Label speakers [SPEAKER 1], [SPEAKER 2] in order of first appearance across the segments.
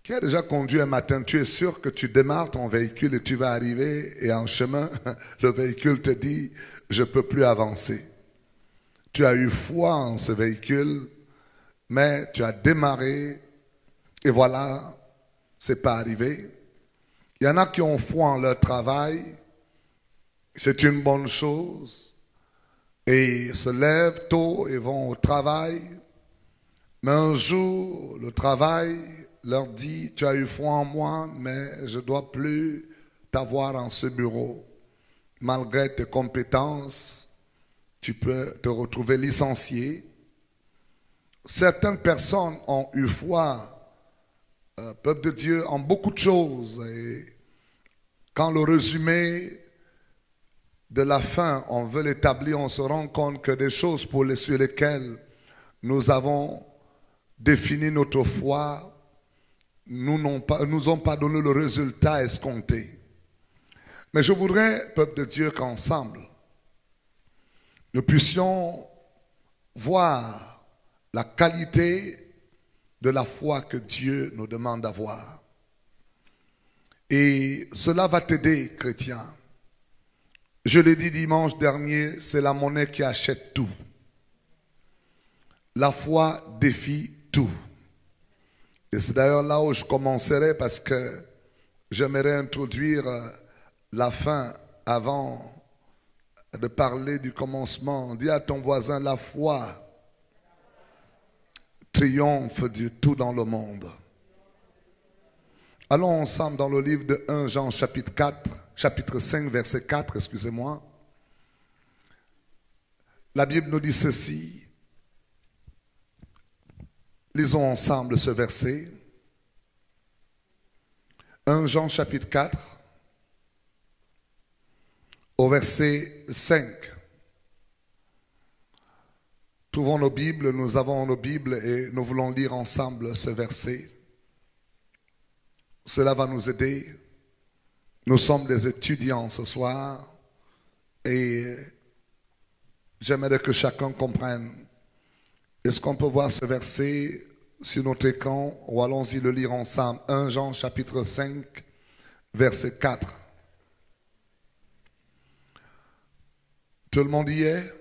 [SPEAKER 1] Qui a déjà conduit un matin, tu es sûr que tu démarres ton véhicule et tu vas arriver et en chemin, le véhicule te dit, je ne peux plus avancer. Tu as eu foi en ce véhicule, mais tu as démarré et voilà, c'est pas arrivé. Il y en a qui ont foi en leur travail, c'est une bonne chose, et se lèvent tôt et vont au travail, mais un jour, le travail leur dit, tu as eu foi en moi, mais je ne dois plus t'avoir en ce bureau. Malgré tes compétences, tu peux te retrouver licencié. Certaines personnes ont eu foi, peuple de Dieu, en beaucoup de choses. Et quand le résumé de la fin, on veut l'établir, on se rend compte que des choses sur lesquelles nous avons défini notre foi, nous ont pas donné le résultat escompté. Mais je voudrais, peuple de Dieu, qu'ensemble, nous puissions voir la qualité de la foi que Dieu nous demande d'avoir. Et cela va t'aider, chrétien. Je l'ai dit dimanche dernier, c'est la monnaie qui achète tout. La foi défie tout. Et c'est d'ailleurs là où je commencerai parce que j'aimerais introduire la fin avant de parler du commencement. Dis à ton voisin, la foi triomphe de tout dans le monde. Allons ensemble dans le livre de 1 Jean chapitre 5, verset 4, excusez-moi. La Bible nous dit ceci. Lisons ensemble ce verset. 1 Jean chapitre 4, au verset 5. Trouvons nos Bibles, nous avons nos Bibles et nous voulons lire ensemble ce verset. Cela va nous aider. Nous sommes des étudiants ce soir et j'aimerais que chacun comprenne. Est-ce qu'on peut voir ce verset sur notre écran ou allons-y le lire ensemble. 1 Jean chapitre 5, verset 4. Tout le monde y est?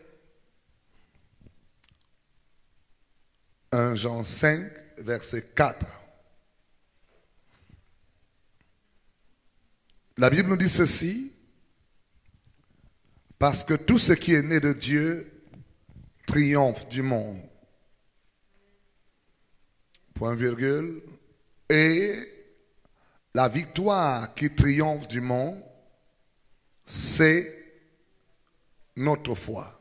[SPEAKER 1] 1 Jean 5, verset 4. La Bible nous dit ceci, parce que tout ce qui est né de Dieu triomphe du monde. Point virgule. Et la victoire qui triomphe du monde, c'est notre foi.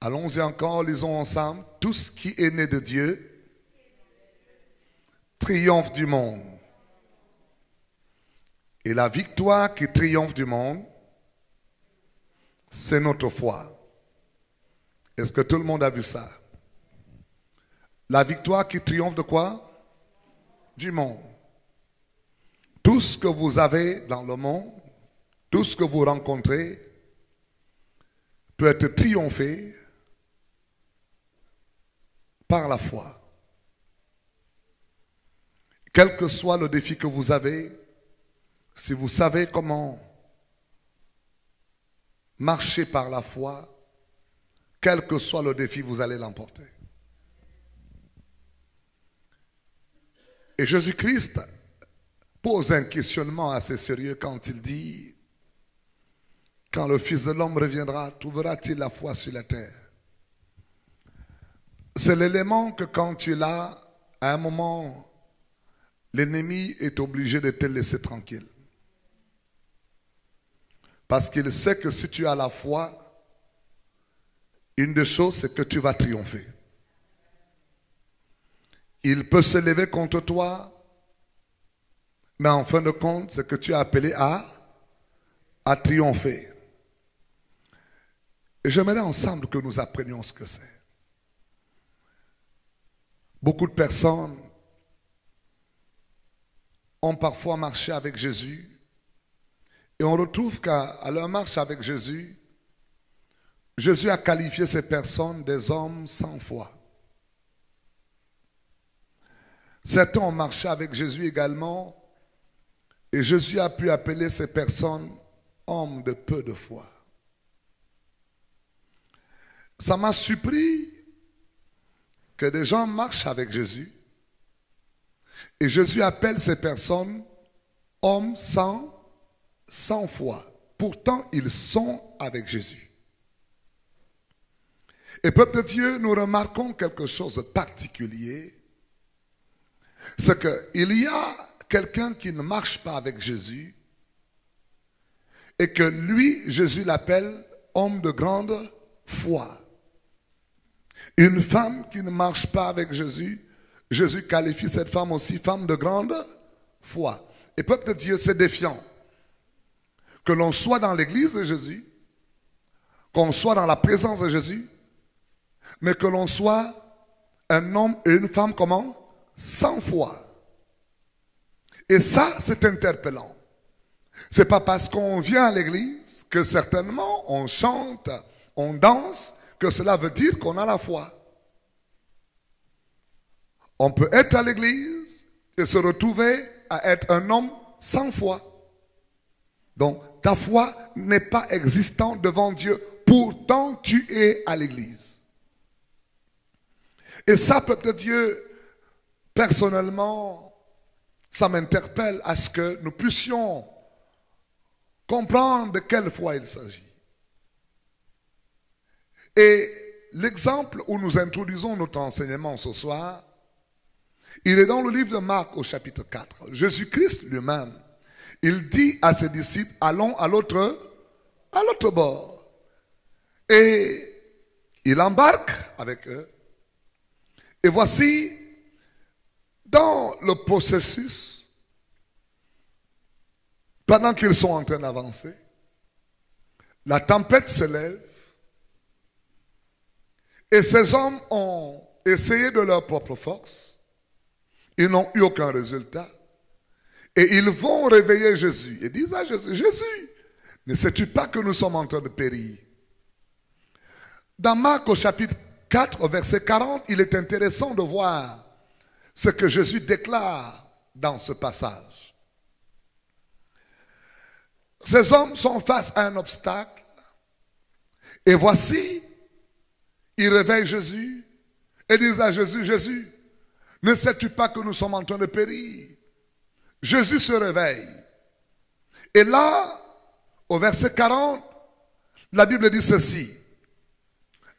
[SPEAKER 1] Allons-y encore, lisons ensemble. Tout ce qui est né de Dieu triomphe du monde. Et la victoire qui triomphe du monde, c'est notre foi. Est-ce que tout le monde a vu ça? La victoire qui triomphe de quoi? Du monde. Tout ce que vous avez dans le monde, tout ce que vous rencontrez, peut être triomphé par la foi. Quel que soit le défi que vous avez, si vous savez comment marcher par la foi, quel que soit le défi, vous allez l'emporter. Et Jésus-Christ pose un questionnement assez sérieux quand il dit, quand le Fils de l'homme reviendra, trouvera-t-il la foi sur la terre? C'est l'élément que quand tu l'as, à un moment, l'ennemi est obligé de te laisser tranquille. Parce qu'il sait que si tu as la foi, une des choses, c'est que tu vas triompher. Il peut se lever contre toi, mais en fin de compte, c'est que tu es appelé à triompher. Et j'aimerais ensemble que nous apprenions ce que c'est. Beaucoup de personnes ont parfois marché avec Jésus et on retrouve qu'à leur marche avec Jésus, Jésus a qualifié ces personnes des hommes sans foi. Certains ont marché avec Jésus également, et Jésus a pu appeler ces personnes hommes de peu de foi. Ça m'a surpris que des gens marchent avec Jésus, et Jésus appelle ces personnes hommes sans foi. Pourtant, ils sont avec Jésus. Et peuple de Dieu, nous remarquons quelque chose de particulier. C'est qu'il y a quelqu'un qui ne marche pas avec Jésus et que lui, Jésus l'appelle homme de grande foi. Une femme qui ne marche pas avec Jésus, Jésus qualifie cette femme aussi femme de grande foi. Et peuple de Dieu, c'est défiant. Que l'on soit dans l'église de Jésus, qu'on soit dans la présence de Jésus, mais que l'on soit un homme et une femme comment? Sans foi. Et ça, c'est interpellant. C'est pas parce qu'on vient à l'église que certainement on chante, on danse, que cela veut dire qu'on a la foi. On peut être à l'église et se retrouver à être un homme sans foi. Donc, ta foi n'est pas existante devant Dieu. Pourtant, tu es à l'église. Et ça, peuple de Dieu, personnellement, ça m'interpelle à ce que nous puissions comprendre de quelle foi il s'agit. Et l'exemple où nous introduisons notre enseignement ce soir, il est dans le livre de Marc au chapitre 4. Jésus-Christ lui-même, il dit à ses disciples, allons à l'autre bord. Et il embarque avec eux. Et voici, dans le processus, pendant qu'ils sont en train d'avancer, la tempête se lève et ces hommes ont essayé de leur propre force. Ils n'ont eu aucun résultat. Et ils vont réveiller Jésus et disent à Jésus, Jésus, ne sais-tu pas que nous sommes en train de périr? Dans Marc au chapitre 4, au verset 40, il est intéressant de voir ce que Jésus déclare dans ce passage. Ces hommes sont face à un obstacle et voici, ils réveillent Jésus et disent à Jésus, Jésus, ne sais-tu pas que nous sommes en train de périr? Jésus se réveille. Et là, au verset 40, la Bible dit ceci.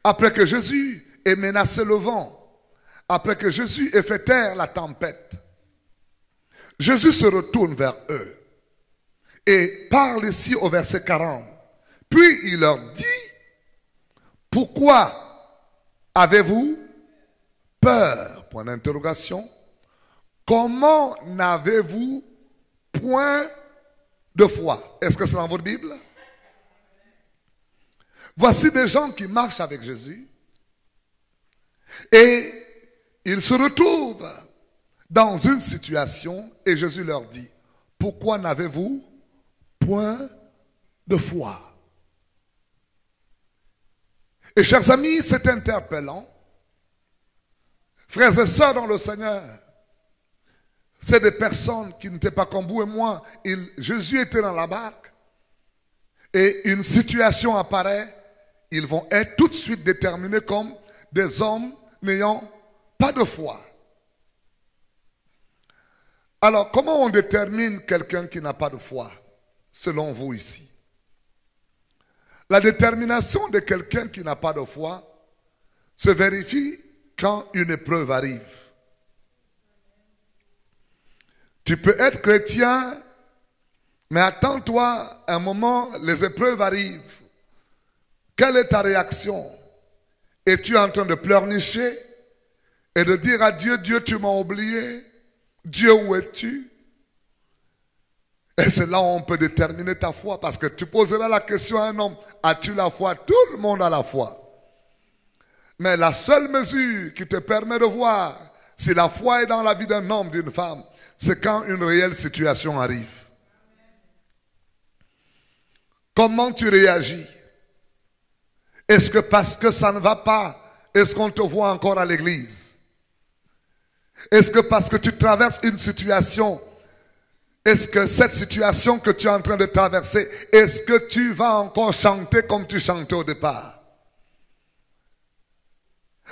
[SPEAKER 1] Après que Jésus ait menacé le vent, après que Jésus ait fait taire la tempête, Jésus se retourne vers eux et parle ici au verset 40. Puis il leur dit, pourquoi avez-vous peur? Point d'interrogation. Comment n'avez-vous point de foi? Est-ce que c'est dans votre Bible? Voici des gens qui marchent avec Jésus et ils se retrouvent dans une situation et Jésus leur dit, pourquoi n'avez-vous point de foi? Et chers amis, c'est interpellant. Frères et sœurs dans le Seigneur, c'est des personnes qui n'étaient pas comme vous et moi. Jésus était dans la barque et une situation apparaît. Ils vont être tout de suite déterminés comme des hommes n'ayant pas de foi. Alors, comment on détermine quelqu'un qui n'a pas de foi, selon vous ici? La détermination de quelqu'un qui n'a pas de foi se vérifie quand une épreuve arrive. Tu peux être chrétien, mais attends-toi, un moment, les épreuves arrivent. Quelle est ta réaction? Es-tu en train de pleurnicher et de dire à Dieu, Dieu, tu m'as oublié? Dieu, où es-tu? Et c'est là où on peut déterminer ta foi, parce que tu poseras la question à un homme, as-tu la foi? Tout le monde a la foi. Mais la seule mesure qui te permet de voir si la foi est dans la vie d'un homme, d'une femme, c'est quand une réelle situation arrive. Comment tu réagis? Est-ce que parce que ça ne va pas, est-ce qu'on te voit encore à l'église? Est-ce que parce que tu traverses une situation, est-ce que cette situation que tu es en train de traverser, est-ce que tu vas encore chanter comme tu chantais au départ?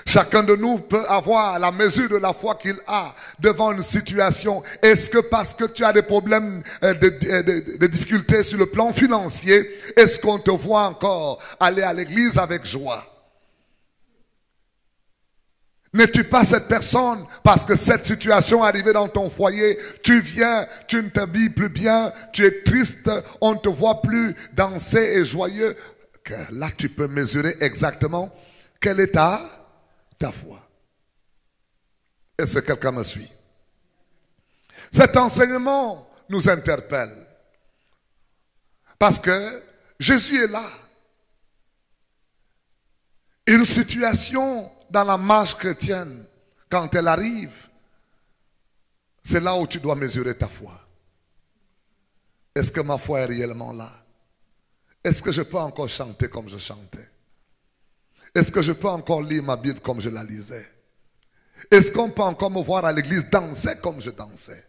[SPEAKER 1] Chacun de nous peut avoir la mesure de la foi qu'il a devant une situation. Est-ce que parce que tu as des problèmes, de difficultés sur le plan financier, est-ce qu'on te voit encore aller à l'église avec joie? N'es-tu pas cette personne parce que cette situation est arrivée dans ton foyer, tu viens, tu ne t'habilles plus bien, tu es triste, on ne te voit plus danser et joyeux, que là tu peux mesurer exactement quel est ta foi. Est-ce que quelqu'un me suit? Cet enseignement nous interpelle parce que Jésus est là. Une situation dans la marche chrétienne, quand elle arrive, c'est là où tu dois mesurer ta foi. Est-ce que ma foi est réellement là? Est-ce que je peux encore chanter comme je chantais? Est-ce que je peux encore lire ma Bible comme je la lisais? Est-ce qu'on peut encore me voir à l'église danser comme je dansais?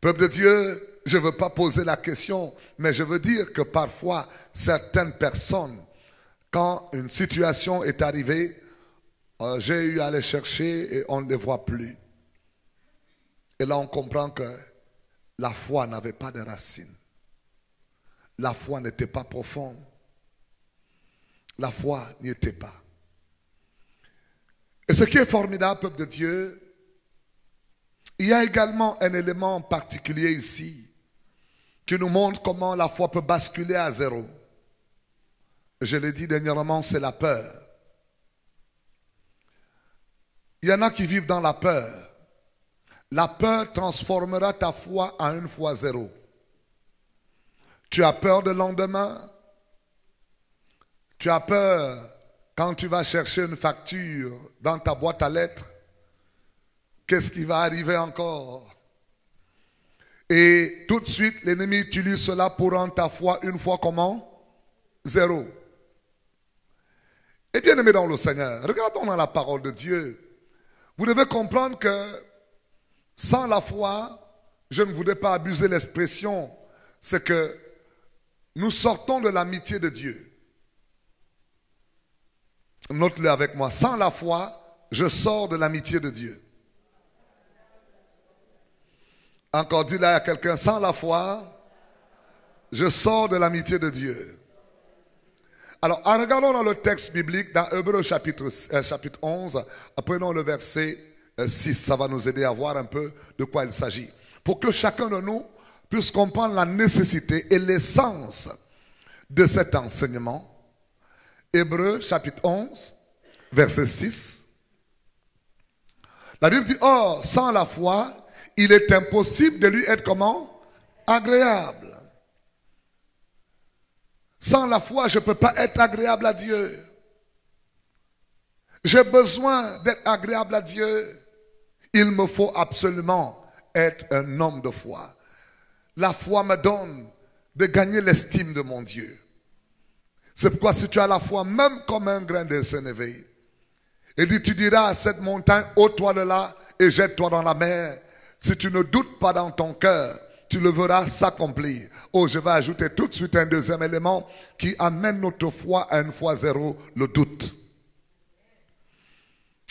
[SPEAKER 1] Peuple de Dieu, je ne veux pas poser la question, mais je veux dire que parfois, certaines personnes, quand une situation est arrivée, j'ai eu à les chercher et on ne les voit plus. Et là, on comprend que la foi n'avait pas de racines. La foi n'était pas profonde. La foi n'y était pas. Et ce qui est formidable, peuple de Dieu, il y a également un élément particulier ici qui nous montre comment la foi peut basculer à zéro. Je l'ai dit dernièrement, c'est la peur. Il y en a qui vivent dans la peur. La peur transformera ta foi en une fois zéro. Tu as peur de lendemain. Tu as peur quand tu vas chercher une facture dans ta boîte à lettres. Qu'est-ce qui va arriver encore? Et tout de suite, l'ennemi utilise cela pour rendre ta foi une fois comment? Zéro. Et bien aimé dans le Seigneur, regardons dans la parole de Dieu. Vous devez comprendre que sans la foi, je ne voudrais pas abuser l'expression, c'est que nous sortons de l'amitié de Dieu. Note-le avec moi. Sans la foi, je sors de l'amitié de Dieu. Encore dis là à quelqu'un, sans la foi, je sors de l'amitié de Dieu. Alors, regardons dans le texte biblique, dans Hébreux chapitre 11, prenons le verset 6, ça va nous aider à voir un peu de quoi il s'agit. Pour que chacun de nous puisse comprendre la nécessité et l'essence de cet enseignement. Hébreux chapitre 11, verset 6. La Bible dit, or, sans la foi, il est impossible de lui être comment? Agréable. Sans la foi, je ne peux pas être agréable à Dieu. J'ai besoin d'être agréable à Dieu. Il me faut absolument être un homme de foi. La foi me donne de gagner l'estime de mon Dieu. C'est pourquoi si tu as la foi, même comme un grain de sénévé, et dit, tu diras à cette montagne, ôte-toi de là et jette-toi dans la mer. Si tu ne doutes pas dans ton cœur, tu le verras s'accomplir. Oh, je vais ajouter tout de suite un deuxième élément qui amène notre foi à une fois zéro, le doute.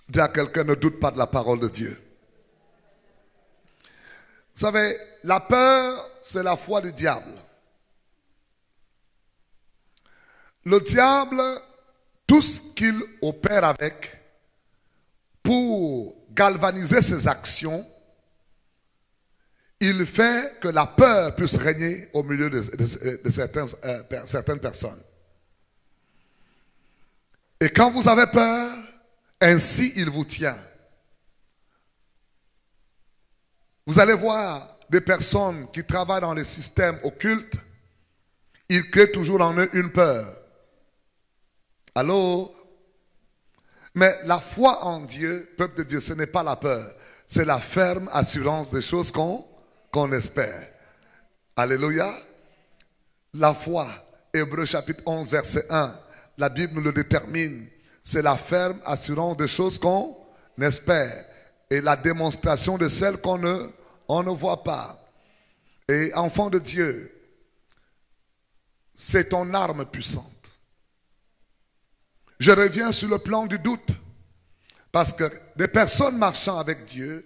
[SPEAKER 1] Dis à quelqu'un, ne doute pas de la parole de Dieu. Vous savez, la peur, c'est la foi du diable. Le diable, tout ce qu'il opère avec pour galvaniser ses actions, il fait que la peur puisse régner au milieu de certaines personnes. Et quand vous avez peur, ainsi il vous tient. Vous allez voir des personnes qui travaillent dans les systèmes occultes, ils créent toujours en eux une peur. Allô? Mais la foi en Dieu, peuple de Dieu, ce n'est pas la peur. C'est la ferme assurance des choses qu'on espère. Alléluia. La foi, Hébreux chapitre 11, verset 1, la Bible nous le détermine. C'est la ferme assurance des choses qu'on n'espère, et la démonstration de celle on ne voit pas. Et enfant de Dieu, c'est ton arme puissante. Je reviens sur le plan du doute, parce que des personnes marchant avec Dieu,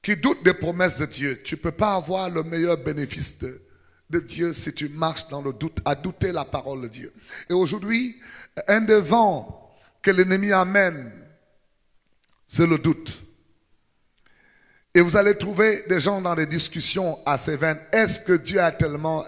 [SPEAKER 1] qui doutent des promesses de Dieu, tu ne peux pas avoir le meilleur bénéfice de Dieu si tu marches dans le doute, à douter la parole de Dieu. Et aujourd'hui, un des vents que l'ennemi amène, c'est le doute. Et vous allez trouver des gens dans des discussions assez vaines. Est-ce que Dieu a tellement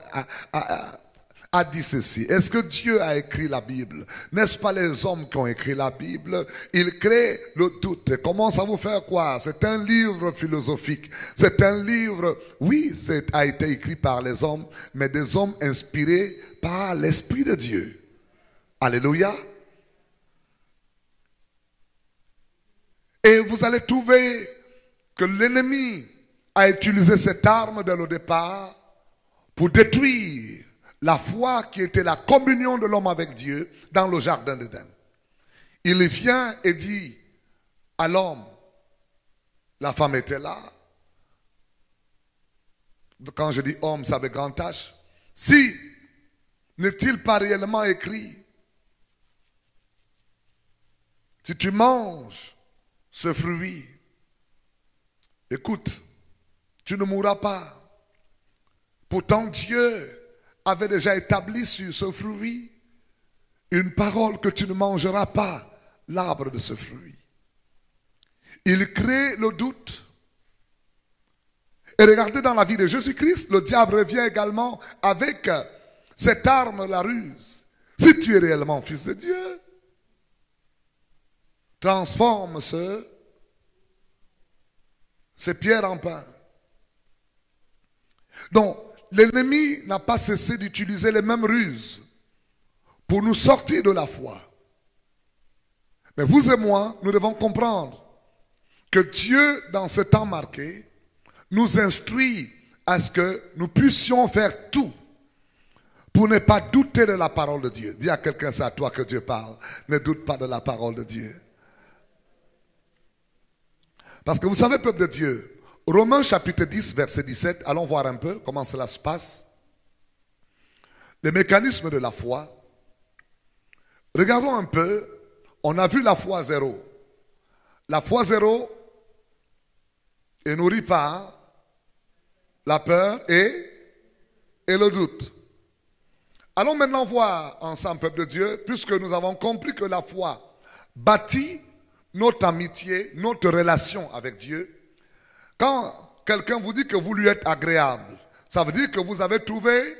[SPEAKER 1] a dit ceci? Est-ce que Dieu a écrit la Bible? N'est-ce pas les hommes qui ont écrit la Bible? Ils créent le doute. Commence à vous faire croire. C'est un livre philosophique. C'est un livre, oui, a été écrit par les hommes, mais des hommes inspirés par l'Esprit de Dieu. Alléluia. Et vous allez trouver que l'ennemi a utilisé cette arme dès le départ pour détruire la foi qui était la communion de l'homme avec Dieu dans le jardin d'Éden. Il vient et dit à l'homme, la femme était là. Quand je dis homme, ça avec grand H. Si n'est-il pas réellement écrit, si tu manges ce fruit, écoute, tu ne mourras pas. Pourtant Dieu avait déjà établi sur ce fruit une parole que tu ne mangeras pas l'arbre de ce fruit. Il crée le doute. Et regardez dans la vie de Jésus-Christ, le diable revient également avec cette arme, la ruse. Si tu es réellement fils de Dieu, transforme ces pierres en pain. Donc, l'ennemi n'a pas cessé d'utiliser les mêmes ruses pour nous sortir de la foi. Mais vous et moi, nous devons comprendre que Dieu, dans ce temps marqué, nous instruit à ce que nous puissions faire tout pour ne pas douter de la parole de Dieu. Dis à quelqu'un, c'est à toi que Dieu parle. Ne doute pas de la parole de Dieu. Parce que vous savez, peuple de Dieu, Romains chapitre 10, verset 17, allons voir un peu comment cela se passe. Les mécanismes de la foi. Regardons un peu, on a vu la foi zéro. La foi zéro est nourrie par la peur et le doute. Allons maintenant voir ensemble, peuple de Dieu, puisque nous avons compris que la foi bâtit notre amitié, notre relation avec Dieu. Quand quelqu'un vous dit que vous lui êtes agréable, ça veut dire que vous avez trouvé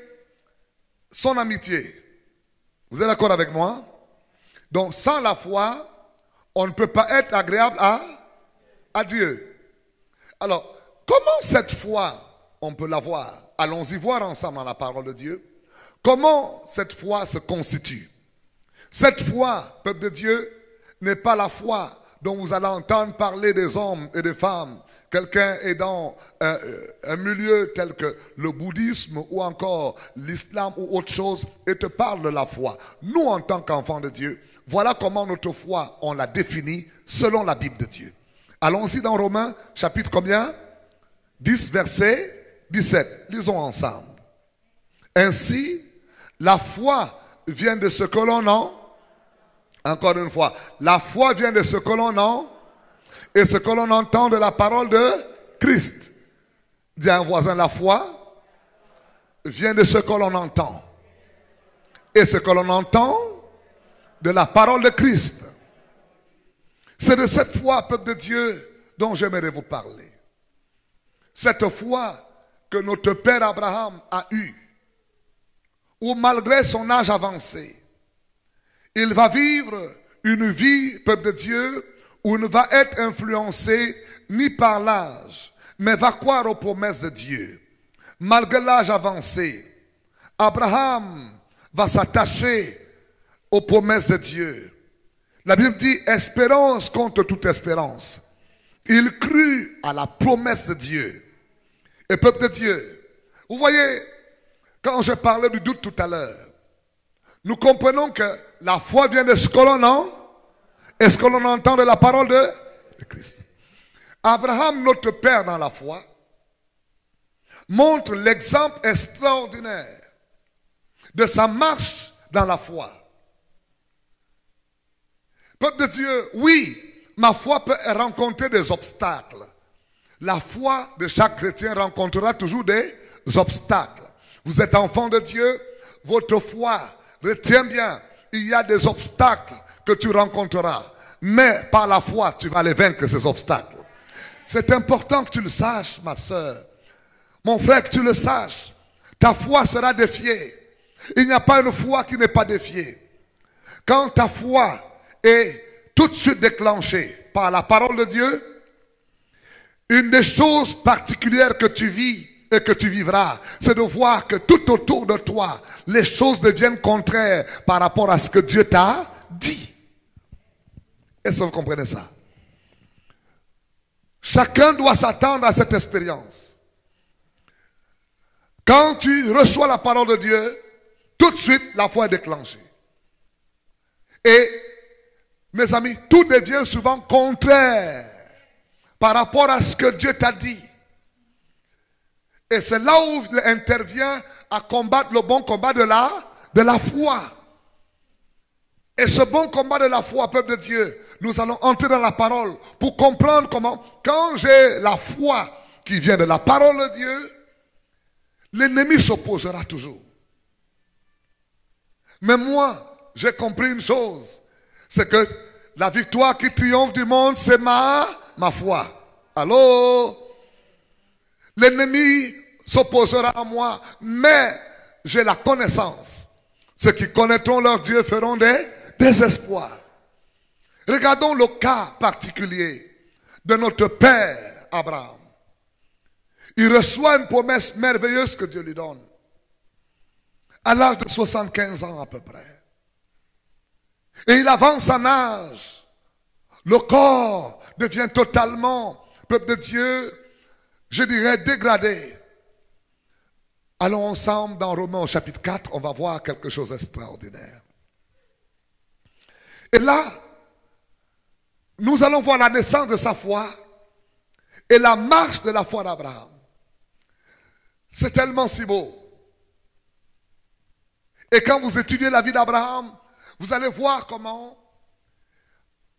[SPEAKER 1] son amitié. Vous êtes d'accord avec moi? Donc sans la foi, on ne peut pas être agréable à Dieu. Alors, comment cette foi, on peut l'avoir? Allons-y voir ensemble dans la parole de Dieu. Comment cette foi se constitue? Cette foi, peuple de Dieu, n'est pas la foi dont vous allez entendre parler des hommes et des femmes. Quelqu'un est dans un milieu tel que le bouddhisme ou encore l'islam ou autre chose et te parle de la foi. Nous, en tant qu'enfants de Dieu, voilà comment notre foi, on la définit selon la Bible de Dieu. Allons-y dans Romains, chapitre combien? 10, verset 17. Lisons ensemble. Ainsi, la foi vient de ce que l'on a. Encore une fois, la foi vient de ce que l'on a et ce que l'on entend de la parole de Christ. Dis à un voisin, la foi vient de ce que l'on entend et ce que l'on entend de la parole de Christ. C'est de cette foi, peuple de Dieu, dont j'aimerais vous parler. Cette foi que notre père Abraham a eue, où malgré son âge avancé, il va vivre une vie, peuple de Dieu, où il ne va être influencé ni par l'âge, mais va croire aux promesses de Dieu. Malgré l'âge avancé, Abraham va s'attacher aux promesses de Dieu. La Bible dit, espérance contre toute espérance. Il crut à la promesse de Dieu. Et peuple de Dieu, vous voyez, quand je parlais du doute tout à l'heure, nous comprenons que la foi vient de ce que l'on a Est-ce que l'on entend de la parole de Christ? Abraham, notre père dans la foi, montre l'exemple extraordinaire de sa marche dans la foi. Peuple de Dieu, oui, ma foi peut rencontrer des obstacles. La foi de chaque chrétien rencontrera toujours des obstacles. Vous êtes enfant de Dieu, votre foi, retiens bien, il y a des obstacles que tu rencontreras. Mais par la foi, tu vas les vaincre, ces obstacles. C'est important que tu le saches, ma soeur. Mon frère, que tu le saches. Ta foi sera défiée. Il n'y a pas une foi qui n'est pas défiée. Quand ta foi est tout de suite déclenchée par la parole de Dieu, une des choses particulières que tu vis et que tu vivras, c'est de voir que tout autour de toi, les choses deviennent contraires par rapport à ce que Dieu t'a dit. Est-ce que vous comprenez ça? Chacun doit s'attendre à cette expérience. Quand tu reçois la parole de Dieu, tout de suite, la foi est déclenchée. Et, mes amis, tout devient souvent contraire par rapport à ce que Dieu t'a dit. Et c'est là où il intervient à combattre le bon combat de la foi. Et ce bon combat de la foi, peuple de Dieu, nous allons entrer dans la parole pour comprendre comment, quand j'ai la foi qui vient de la parole de Dieu, l'ennemi s'opposera toujours. Mais moi, j'ai compris une chose, c'est que la victoire qui triomphe du monde, c'est ma foi. Allô? L'ennemi s'opposera à moi, mais j'ai la connaissance. Ceux qui connaîtront leur Dieu feront des espoirs. Regardons le cas particulier de notre père Abraham. Il reçoit une promesse merveilleuse que Dieu lui donne. À l'âge de 75 ans à peu près. Et il avance en âge. Le corps devient totalement, peuple de Dieu, je dirais dégradé. Allons ensemble dans Romains au chapitre 4, on va voir quelque chose d'extraordinaire. Et là, nous allons voir la naissance de sa foi et la marche de la foi d'Abraham. C'est tellement si beau. Et quand vous étudiez la vie d'Abraham, vous allez voir comment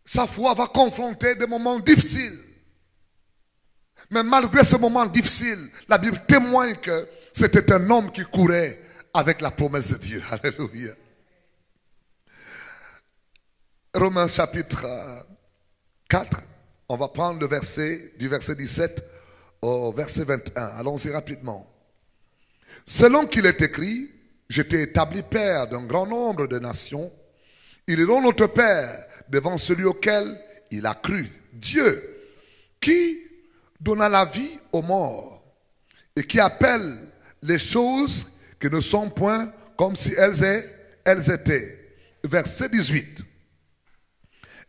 [SPEAKER 1] sa foi va confronter des moments difficiles. Mais malgré ce moment difficile, la Bible témoigne que c'était un homme qui courait avec la promesse de Dieu. Alléluia. Romains chapitre 4, on va prendre le verset, du verset 17 au verset 21. Allons-y rapidement. Selon qu'il est écrit, j'étais établi père d'un grand nombre de nations. Il est donc notre père devant celui auquel il a cru. Dieu, qui donna la vie aux morts et qui appelle les choses qui ne sont point comme si elles étaient. Verset 18.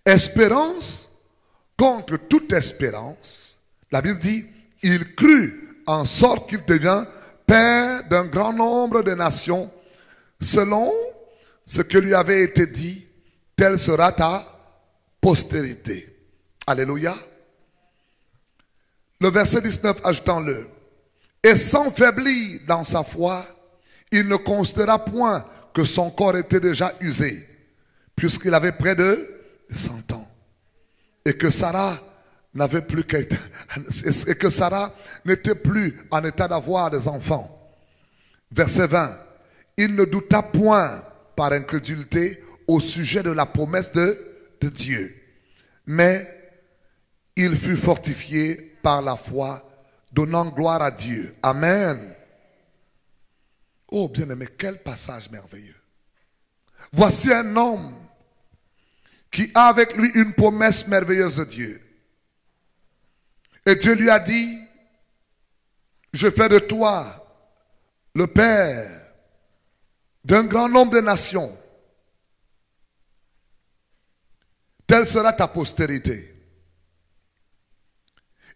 [SPEAKER 1] Espérance contre toute espérance. La Bible dit, il crut en sorte qu'il devient père d'un grand nombre de nations, selon ce que lui avait été dit, telle sera ta postérité. Alléluia. Le verset 19, ajoutons-le. Et sans faiblir dans sa foi, il ne considéra point que son corps était déjà usé, puisqu'il avait près de 100 ans. Et que Sarah n'avait plus et que Sarah n'était plus en état d'avoir des enfants. Verset 20. Il ne douta point par incrédulité au sujet de la promesse de Dieu. Mais il fut fortifié par la foi, donnant gloire à Dieu. Amen. Oh bien-aimé, quel passage merveilleux. Voici un homme qui a avec lui une promesse merveilleuse de Dieu. Et Dieu lui a dit, je fais de toi le père d'un grand nombre de nations. Telle sera ta postérité.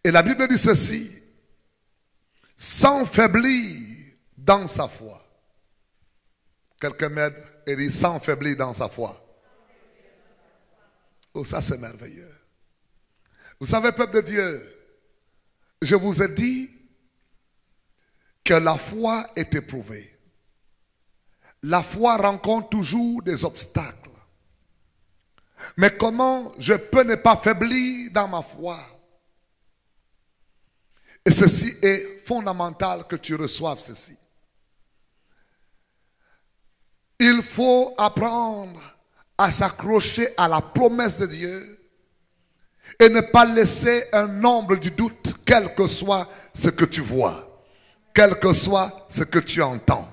[SPEAKER 1] Et la Bible dit ceci, sans faiblir dans sa foi. Quelqu'un m'aide et dit sans faiblir dans sa foi. Oh, ça c'est merveilleux. Vous savez, peuple de Dieu, je vous ai dit que la foi est éprouvée. La foi rencontre toujours des obstacles. Mais comment je peux ne pas faiblir dans ma foi? Et ceci est fondamental que tu reçoives ceci. Il faut apprendre à s'accrocher à la promesse de Dieu et ne pas laisser un ombre du doute, quel que soit ce que tu vois, quel que soit ce que tu entends.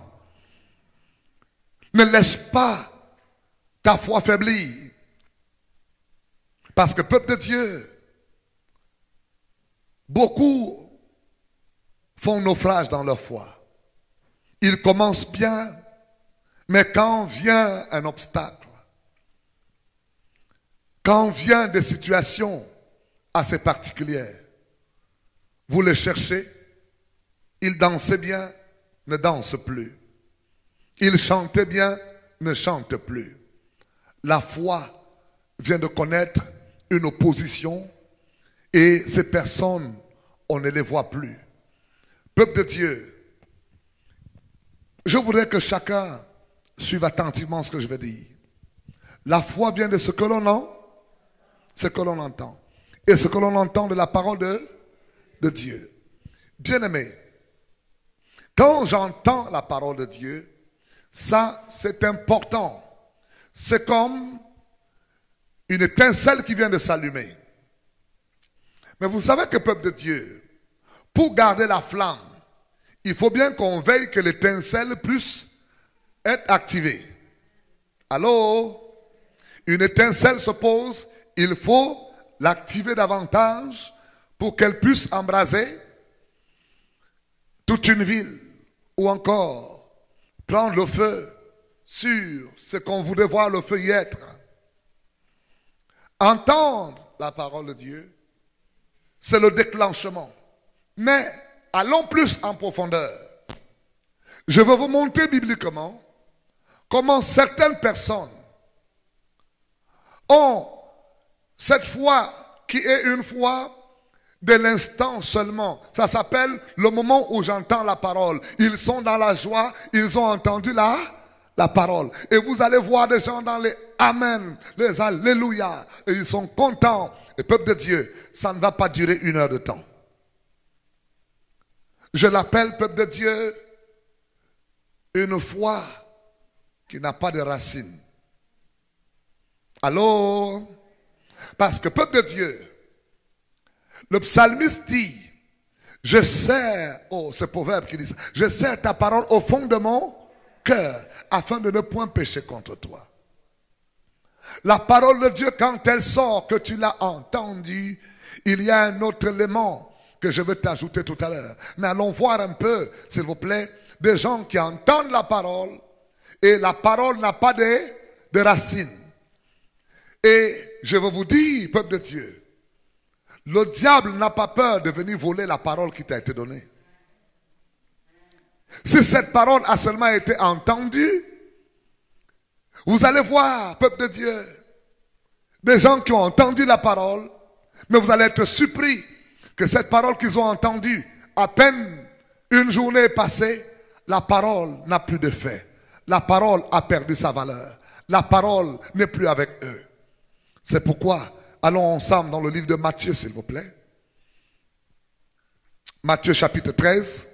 [SPEAKER 1] Ne laisse pas ta foi faiblir. Parce que peuple de Dieu, beaucoup font naufrage dans leur foi. Ils commencent bien, mais quand vient un obstacle, quand vient des situations assez particulières, vous les cherchez, ils dansaient bien, ne dansent plus. Ils chantaient bien, ne chantent plus. La foi vient de connaître une opposition et ces personnes, on ne les voit plus. Peuple de Dieu, je voudrais que chacun suive attentivement ce que je vais dire. La foi vient de ce que l'on entend. Et ce que l'on entend de la parole de Dieu. Bien-aimé, quand j'entends la parole de Dieu, ça c'est important. C'est comme une étincelle qui vient de s'allumer. Mais vous savez que peuple de Dieu, pour garder la flamme, il faut bien qu'on veille que l'étincelle puisse être activée. Allô? Une étincelle se pose, il faut l'activer davantage pour qu'elle puisse embraser toute une ville ou encore prendre le feu sur ce qu'on voudrait voir le feu y être. Entendre la parole de Dieu, c'est le déclenchement. Mais allons plus en profondeur. Je vais vous montrer bibliquement comment certaines personnes ont cette foi qui est une foi de l'instant seulement. Ça s'appelle le moment où j'entends la parole. Ils sont dans la joie, ils ont entendu la parole. Et vous allez voir des gens dans les Amen, les Alléluia. Et ils sont contents. Et peuple de Dieu, ça ne va pas durer 1 heure de temps. Je l'appelle, peuple de Dieu, une foi qui n'a pas de racines. Allô? Parce que peuple de Dieu, le psalmiste dit, je serre, oh ce proverbe qui dit ça, je serre ta parole au fond de mon cœur afin de ne point pécher contre toi. La parole de Dieu, quand elle sort, que tu l'as entendue, il y a un autre élément que je veux t'ajouter tout à l'heure. Mais allons voir un peu, s'il vous plaît, des gens qui entendent la parole et la parole n'a pas de racines. Et je veux vous dire, peuple de Dieu, le diable n'a pas peur de venir voler la parole qui t'a été donnée. Si cette parole a seulement été entendue, vous allez voir, peuple de Dieu, des gens qui ont entendu la parole, mais vous allez être surpris que cette parole qu'ils ont entendue, à peine une journée est passée, la parole n'a plus d'effet. La parole a perdu sa valeur. La parole n'est plus avec eux. C'est pourquoi, allons ensemble dans le livre de Matthieu, s'il vous plaît. Matthieu chapitre 13.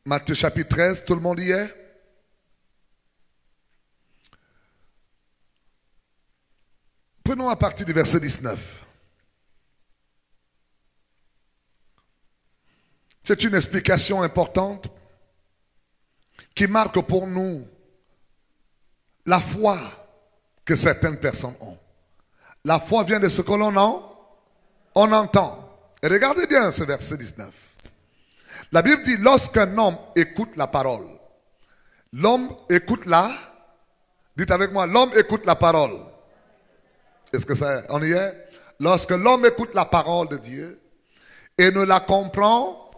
[SPEAKER 1] Matthieu chapitre 13, tout le monde y est? Prenons à partir du verset 19. C'est une explication importante qui marque pour nous la foi que certaines personnes ont. La foi vient de ce que l'on entend. Et regardez bien ce verset 19. La Bible dit, lorsqu'un homme écoute la parole, l'homme écoute dites avec moi, l'homme écoute la parole. Est-ce que ça, on y est? Lorsque l'homme écoute la parole de Dieu et ne la comprend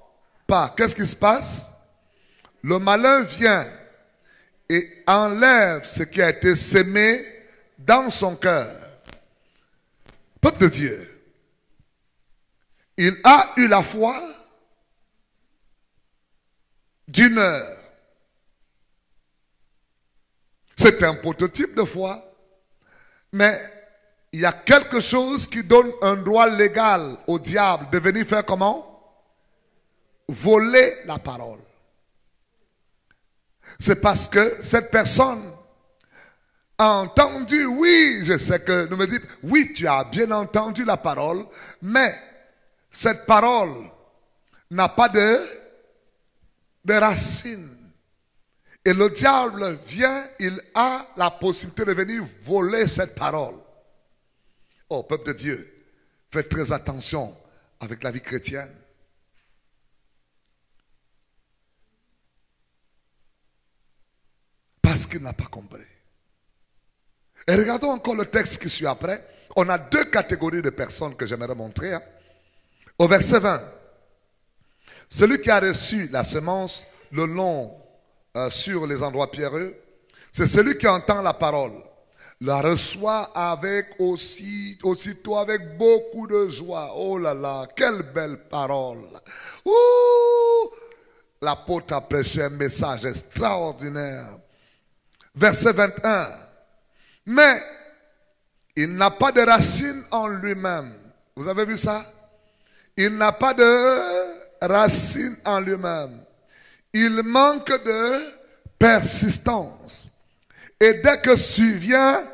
[SPEAKER 1] pas, qu'est-ce qui se passe? Le malin vient et enlève ce qui a été sémé dans son cœur. Peuple de Dieu, il a eu la foi d'une heure. C'est un prototype de foi, mais il y a quelque chose qui donne un droit légal au diable de venir faire comment? Voler la parole. C'est parce que cette personne a entendu, oui, je sais que nous me dites, oui, tu as bien entendu la parole, mais cette parole n'a pas de racines. Et le diable vient, il a la possibilité de venir voler cette parole. Oh, peuple de Dieu, faites très attention avec la vie chrétienne. Parce qu'il n'a pas compris. Et regardons encore le texte qui suit après. On a deux catégories de personnes que j'aimerais montrer. Au verset 20. Celui qui a reçu la semence le long sur les endroits pierreux, c'est celui qui entend la parole, la reçoit avec aussitôt avec beaucoup de joie. Oh là là, quelle belle parole. Ouh, l'apôtre a prêché un message extraordinaire. Verset 21. Mais il n'a pas de racine en lui-même. Vous avez vu ça? Il n'a pas de racine en lui-même. Il manque de persistance. Et dès que survient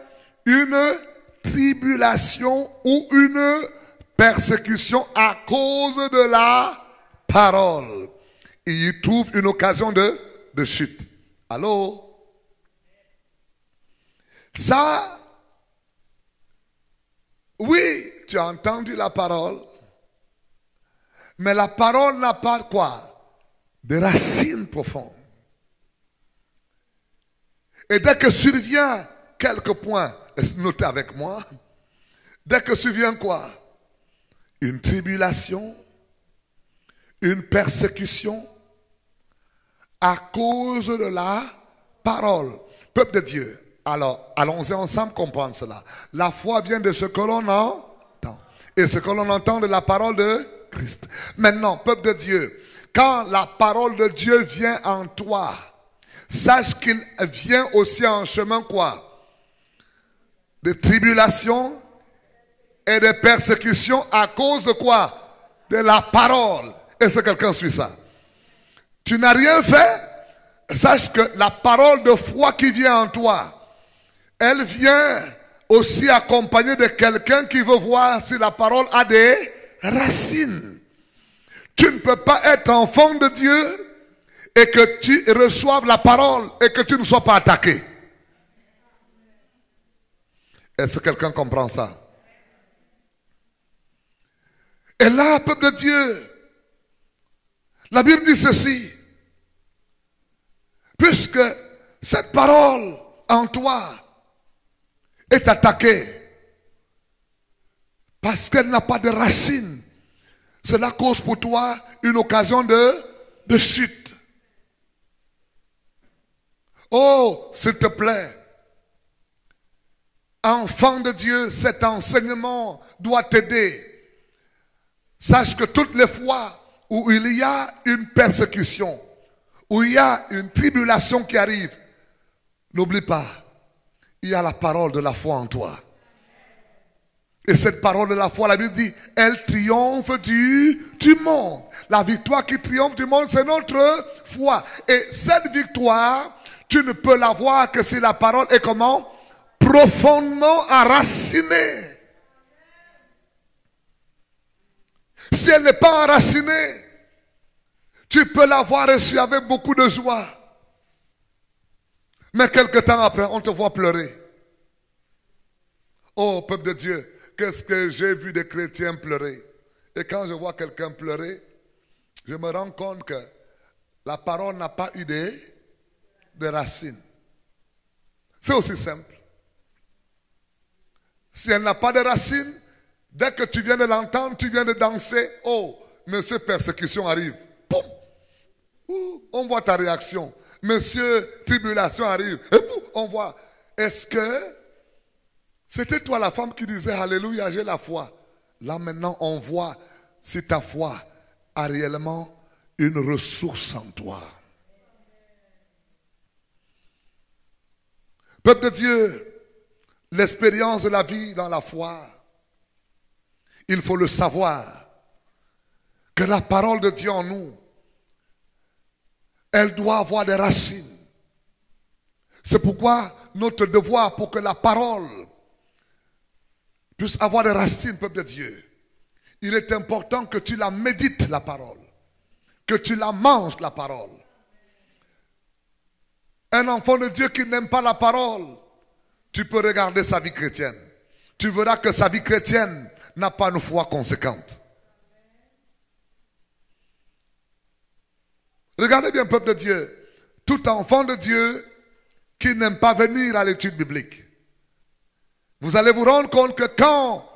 [SPEAKER 1] une tribulation ou une persécution à cause de la parole, il y trouve une occasion de chute. Allô? Ça, oui, tu as entendu la parole, mais la parole n'a pas quoi? De racines profondes. Et dès que survient quelques points, notez avec moi, dès que survient quoi? Une tribulation, une persécution, à cause de la parole. Peuple de Dieu. Alors, allons-y ensemble comprendre cela. La foi vient de ce que l'on entend. Et ce que l'on entend de la parole de Christ. Maintenant, peuple de Dieu, quand la parole de Dieu vient en toi, sache qu'il vient aussi en chemin quoi? De tribulation et de persécution à cause de quoi? De la parole. Est-ce que quelqu'un suit ça? Tu n'as rien fait? Sache que la parole de foi qui vient en toi, elle vient aussi accompagnée de quelqu'un qui veut voir si la parole a des racines. Tu ne peux pas être enfant de Dieu et que tu reçoives la parole et que tu ne sois pas attaqué. Est-ce que quelqu'un comprend ça? Et là, peuple de Dieu, la Bible dit ceci. Puisque cette parole en toi est attaquée parce qu'elle n'a pas de racines, cela cause pour toi une occasion de chute. Oh, s'il te plaît, enfant de Dieu, cet enseignement doit t'aider. Sache que toutes les fois où il y a une persécution, où il y a une tribulation qui arrive, n'oublie pas, il y a la parole de la foi en toi. Et cette parole de la foi, la Bible dit, elle triomphe du monde. La victoire qui triomphe du monde, c'est notre foi. Et cette victoire, tu ne peux l'avoir que si la parole est comment? Profondément enracinée. Si elle n'est pas enracinée, tu peux l'avoir reçue avec beaucoup de joie. Mais quelque temps après, on te voit pleurer. Oh, peuple de Dieu, qu'est-ce que j'ai vu des chrétiens pleurer. Et quand je vois quelqu'un pleurer, je me rends compte que la parole n'a pas eu de racines. C'est aussi simple. Si elle n'a pas de racines, dès que tu viens de l'entendre, tu viens de danser. Oh, mais cette persécution arrive. Poum! On voit ta réaction. Monsieur, tribulation arrive. Et boum, on voit. Est-ce que c'était toi la femme qui disait Alléluia, j'ai la foi? Là maintenant, on voit si ta foi a réellement une ressource en toi. Peuple de Dieu, l'expérience de la vie dans la foi, il faut le savoir, que la parole de Dieu en nous, elle doit avoir des racines. C'est pourquoi notre devoir pour que la parole puisse avoir des racines, peuple de Dieu, il est important que tu la médites, la parole, que tu la manges, la parole. Un enfant de Dieu qui n'aime pas la parole, tu peux regarder sa vie chrétienne. Tu verras que sa vie chrétienne n'a pas une foi conséquente. Regardez bien, peuple de Dieu, tout enfant de Dieu qui n'aime pas venir à l'étude biblique, vous allez vous rendre compte que quand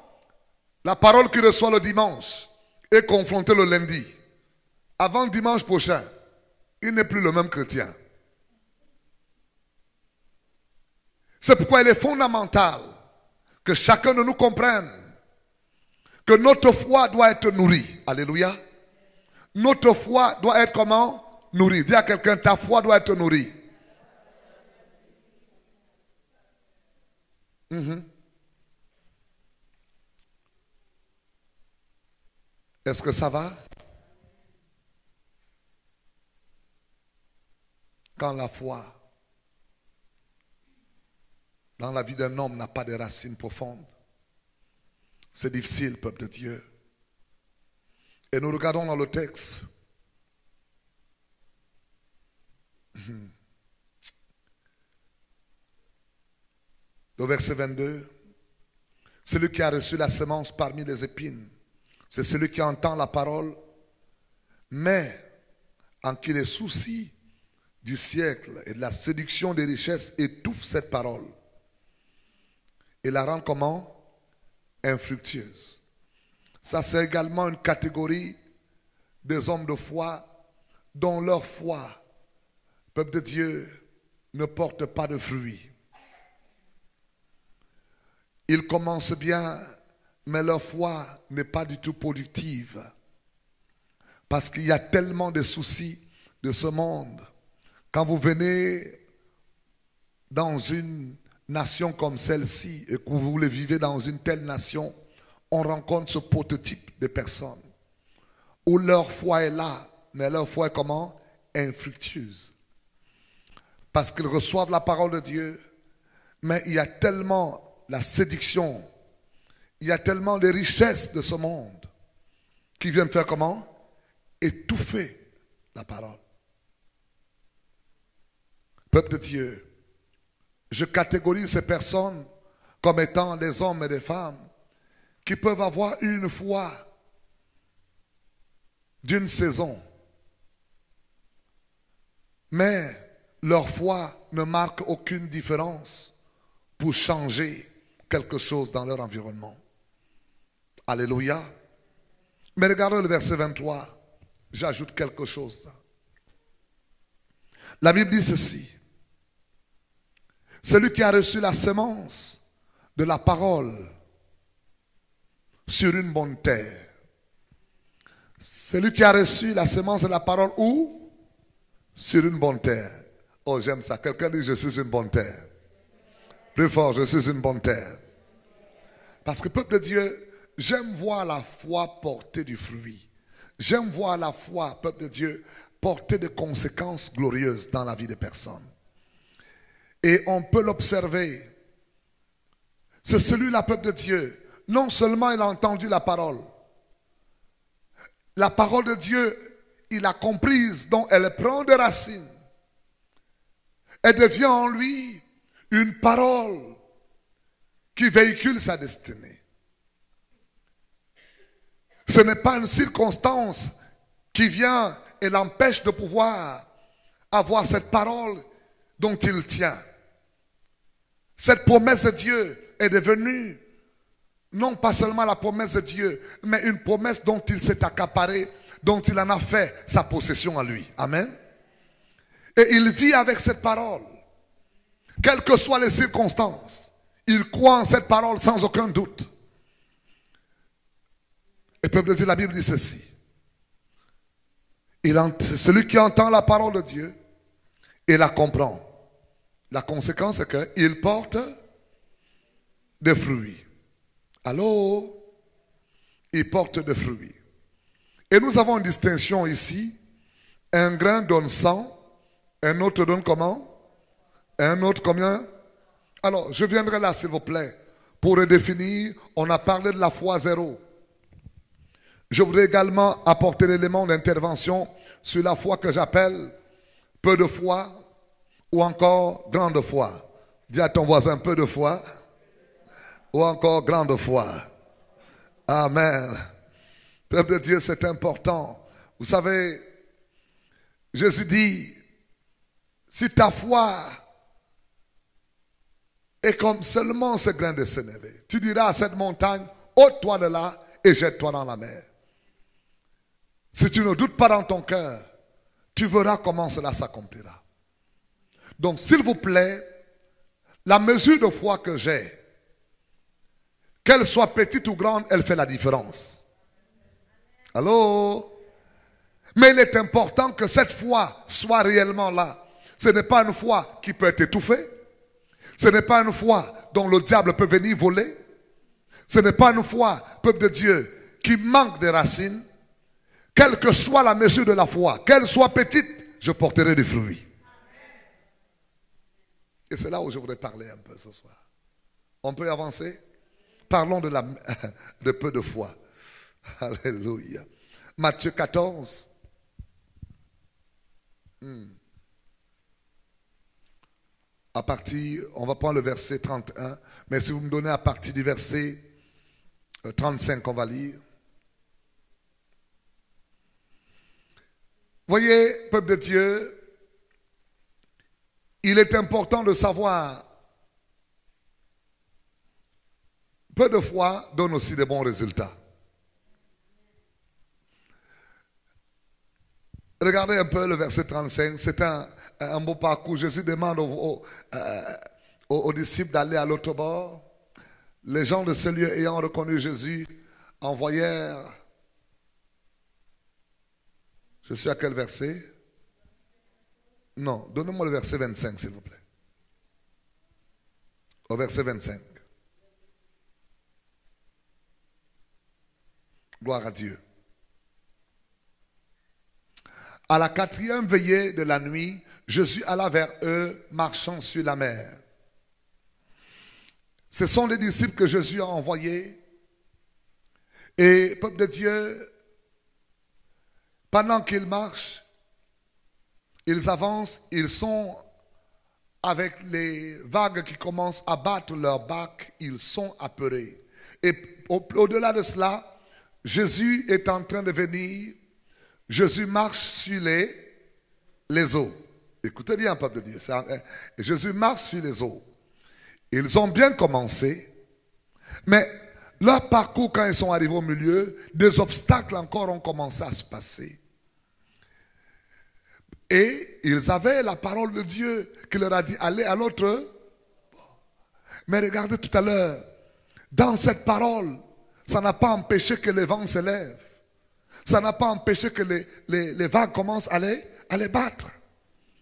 [SPEAKER 1] la parole qu'il reçoit le dimanche est confrontée le lundi, avant le dimanche prochain, il n'est plus le même chrétien. C'est pourquoi il est fondamental que chacun de nous comprenne que notre foi doit être nourrie. Alléluia. Notre foi doit être comment? Nourrie. Dis à quelqu'un, ta foi doit être nourrie. Est-ce que ça va? Quand la foi dans la vie d'un homme n'a pas de racines profondes, c'est difficile, peuple de Dieu. Et nous regardons dans le texte. Le verset 22. Celui qui a reçu la semence parmi les épines, c'est celui qui entend la parole, mais en qui les soucis du siècle et de la séduction des richesses étouffent cette parole et la rend comment? Infructueuse. Ça, c'est également une catégorie des hommes de foi dont leur foi, peuple de Dieu, ne porte pas de fruits. Ils commencent bien, mais leur foi n'est pas du tout productive. Parce qu'il y a tellement de soucis de ce monde. Quand vous venez dans une nation comme celle-ci et que vous voulez vivre dans une telle nation, on rencontre ce prototype de personnes où leur foi est là, mais leur foi est comment? Infructueuse. Parce qu'ils reçoivent la parole de Dieu, mais il y a tellement la séduction, il y a tellement de richesses de ce monde qui viennent faire comment? Étouffer la parole. Peuple de Dieu, je catégorise ces personnes comme étant des hommes et des femmes qui peuvent avoir une foi d'une saison, mais leur foi ne marque aucune différence pour changer quelque chose dans leur environnement. Alléluia. Mais regardez le verset 23. J'ajoute quelque chose. La Bible dit ceci. Celui qui a reçu la semence de la parole sur une bonne terre. Celui qui a reçu la semence de la parole où? Sur une bonne terre. Oh, j'aime ça. Quelqu'un dit je suis une bonne terre. Plus fort, je suis une bonne terre. Parce que peuple de Dieu, j'aime voir la foi porter du fruit. J'aime voir la foi, peuple de Dieu, porter des conséquences glorieuses dans la vie des personnes. Et on peut l'observer. C'est celui-là, peuple de Dieu. Non seulement il a entendu la parole. La parole de Dieu, il a comprise, donc elle prend des racines. Elle devient en lui une parole qui véhicule sa destinée. Ce n'est pas une circonstance qui vient et l'empêche de pouvoir avoir cette parole dont il tient. Cette promesse de Dieu est devenue non pas seulement la promesse de Dieu, mais une promesse dont il s'est accaparé, dont il en a fait sa possession à lui. Amen. Et il vit avec cette parole. Quelles que soient les circonstances, il croit en cette parole sans aucun doute. Et peuple de Dieu, la Bible dit ceci. Celui qui entend la parole de Dieu et la comprend, la conséquence c'est qu'il porte des fruits. Allô? Il porte des fruits. Et nous avons une distinction ici. Un grain donne 100, un autre donne comment? Un autre combien? Alors, je viendrai là, s'il vous plaît, pour redéfinir. On a parlé de la foi zéro. Je voudrais également apporter l'élément d'intervention sur la foi que j'appelle peu de foi ou encore grande foi. Dis à ton voisin peu de foi ou encore grande foi. Amen. Peuple de Dieu, c'est important. Vous savez, Jésus dit, si ta foi est comme seulement ce grain de sénévé, tu diras à cette montagne, ôte-toi de là et jette-toi dans la mer. Si tu ne doutes pas dans ton cœur, tu verras comment cela s'accomplira. Donc, s'il vous plaît, la mesure de foi que j'ai, qu'elle soit petite ou grande, elle fait la différence. Allô? Mais il est important que cette foi soit réellement là. Ce n'est pas une foi qui peut être étouffée. Ce n'est pas une foi dont le diable peut venir voler. Ce n'est pas une foi, peuple de Dieu, qui manque de racines. Quelle que soit la mesure de la foi, qu'elle soit petite, je porterai du fruit. Et c'est là où je voudrais parler un peu ce soir. On peut avancer? Parlons de peu de foi. Alléluia. Matthieu 14. À partir, on va prendre le verset 31, mais si vous me donnez à partir du verset 35, on va lire. Voyez, peuple de Dieu, il est important de savoir, peu de foi donne aussi de bons résultats. Regardez un peu le verset 35, c'est un beau parcours. Jésus demande aux disciples d'aller à l'autre bord. Les gens de ce lieu ayant reconnu Jésus envoyèrent. Je suis à quel verset? Non, donnez-moi le verset 25, s'il vous plaît. Au verset 25. Gloire à Dieu. À la 4e veillée de la nuit, Jésus alla vers eux, marchant sur la mer. Ce sont les disciples que Jésus a envoyés. Et, peuple de Dieu, pendant qu'ils marchent, ils avancent, ils sont avec les vagues qui commencent à battre leur bac, ils sont apeurés. Et au-delà de cela, Jésus est en train de venir. Jésus marche sur les eaux. Écoutez bien, peuple de Dieu. Jésus marche sur les eaux. Ils ont bien commencé, mais leur parcours, quand ils sont arrivés au milieu, des obstacles encore ont commencé à se passer. Et ils avaient la parole de Dieu qui leur a dit, allez à l'autre. Mais regardez tout à l'heure, dans cette parole, ça n'a pas empêché que les vents se lèvent. Ça n'a pas empêché que les vagues commencent à les battre.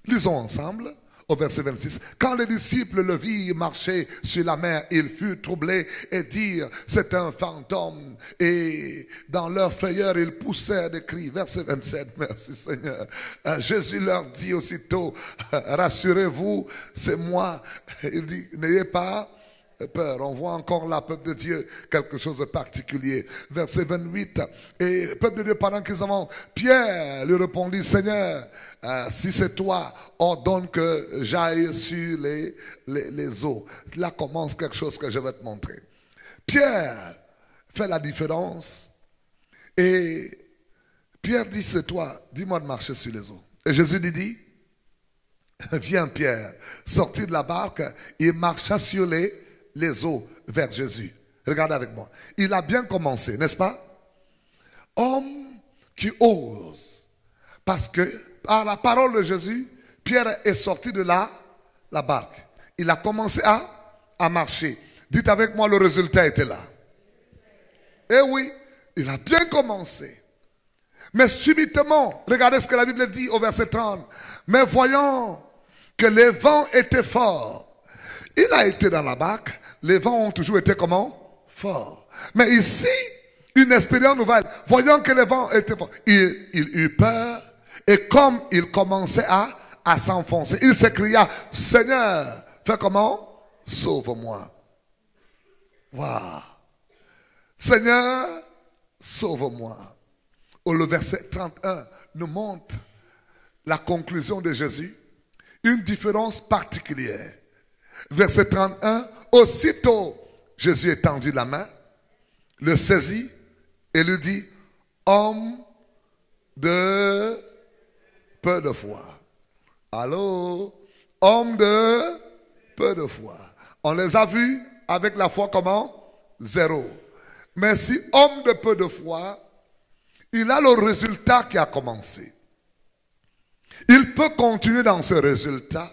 [SPEAKER 1] Lisons ensemble au verset 26. Quand les disciples le virent marcher sur la mer, ils furent troublés et dirent, c'est un fantôme. Et dans leur frayeur, ils poussèrent des cris. Verset 27, merci Seigneur. Jésus leur dit aussitôt, rassurez-vous, c'est moi. Il dit, n'ayez pas peur. On voit encore là, peuple de Dieu, quelque chose de particulier. Verset 28. Et peuple de Dieu, pendant qu'ils avancent, Pierre lui répondit, Seigneur, si c'est toi, ordonne que j'aille sur les eaux. Là commence quelque chose que je vais te montrer. Pierre fait la différence. Et Pierre dit, c'est toi, dis-moi de marcher sur les eaux. Et Jésus lui dit, viens Pierre, sorti de la barque, il marcha sur les eaux vers Jésus. Regardez avec moi. Il a bien commencé, n'est-ce pas? Homme qui ose. Parce que par la parole de Jésus, Pierre est sorti de la barque. Il a commencé à marcher. Dites avec moi, le résultat était là. Eh oui, il a bien commencé. Mais subitement, regardez ce que la Bible dit au verset 30. Mais voyant que les vents étaient forts, il a été dans la barque, les vents ont toujours été comment? Forts. Mais ici, une expérience nouvelle. Voyant que les vents étaient forts, il eut peur et comme il commençait à s'enfoncer, il s'écria, Seigneur, fais comment? Sauve-moi. Waouh. Seigneur, sauve-moi. Le verset 31 nous montre la conclusion de Jésus, une différence particulière. Verset 31, aussitôt Jésus étendit la main, le saisit et lui dit, homme de peu de foi. Allô? Homme de peu de foi. On les a vus avec la foi comment? Zéro. Mais si homme de peu de foi, il a le résultat qui a commencé. Il peut continuer dans ce résultat.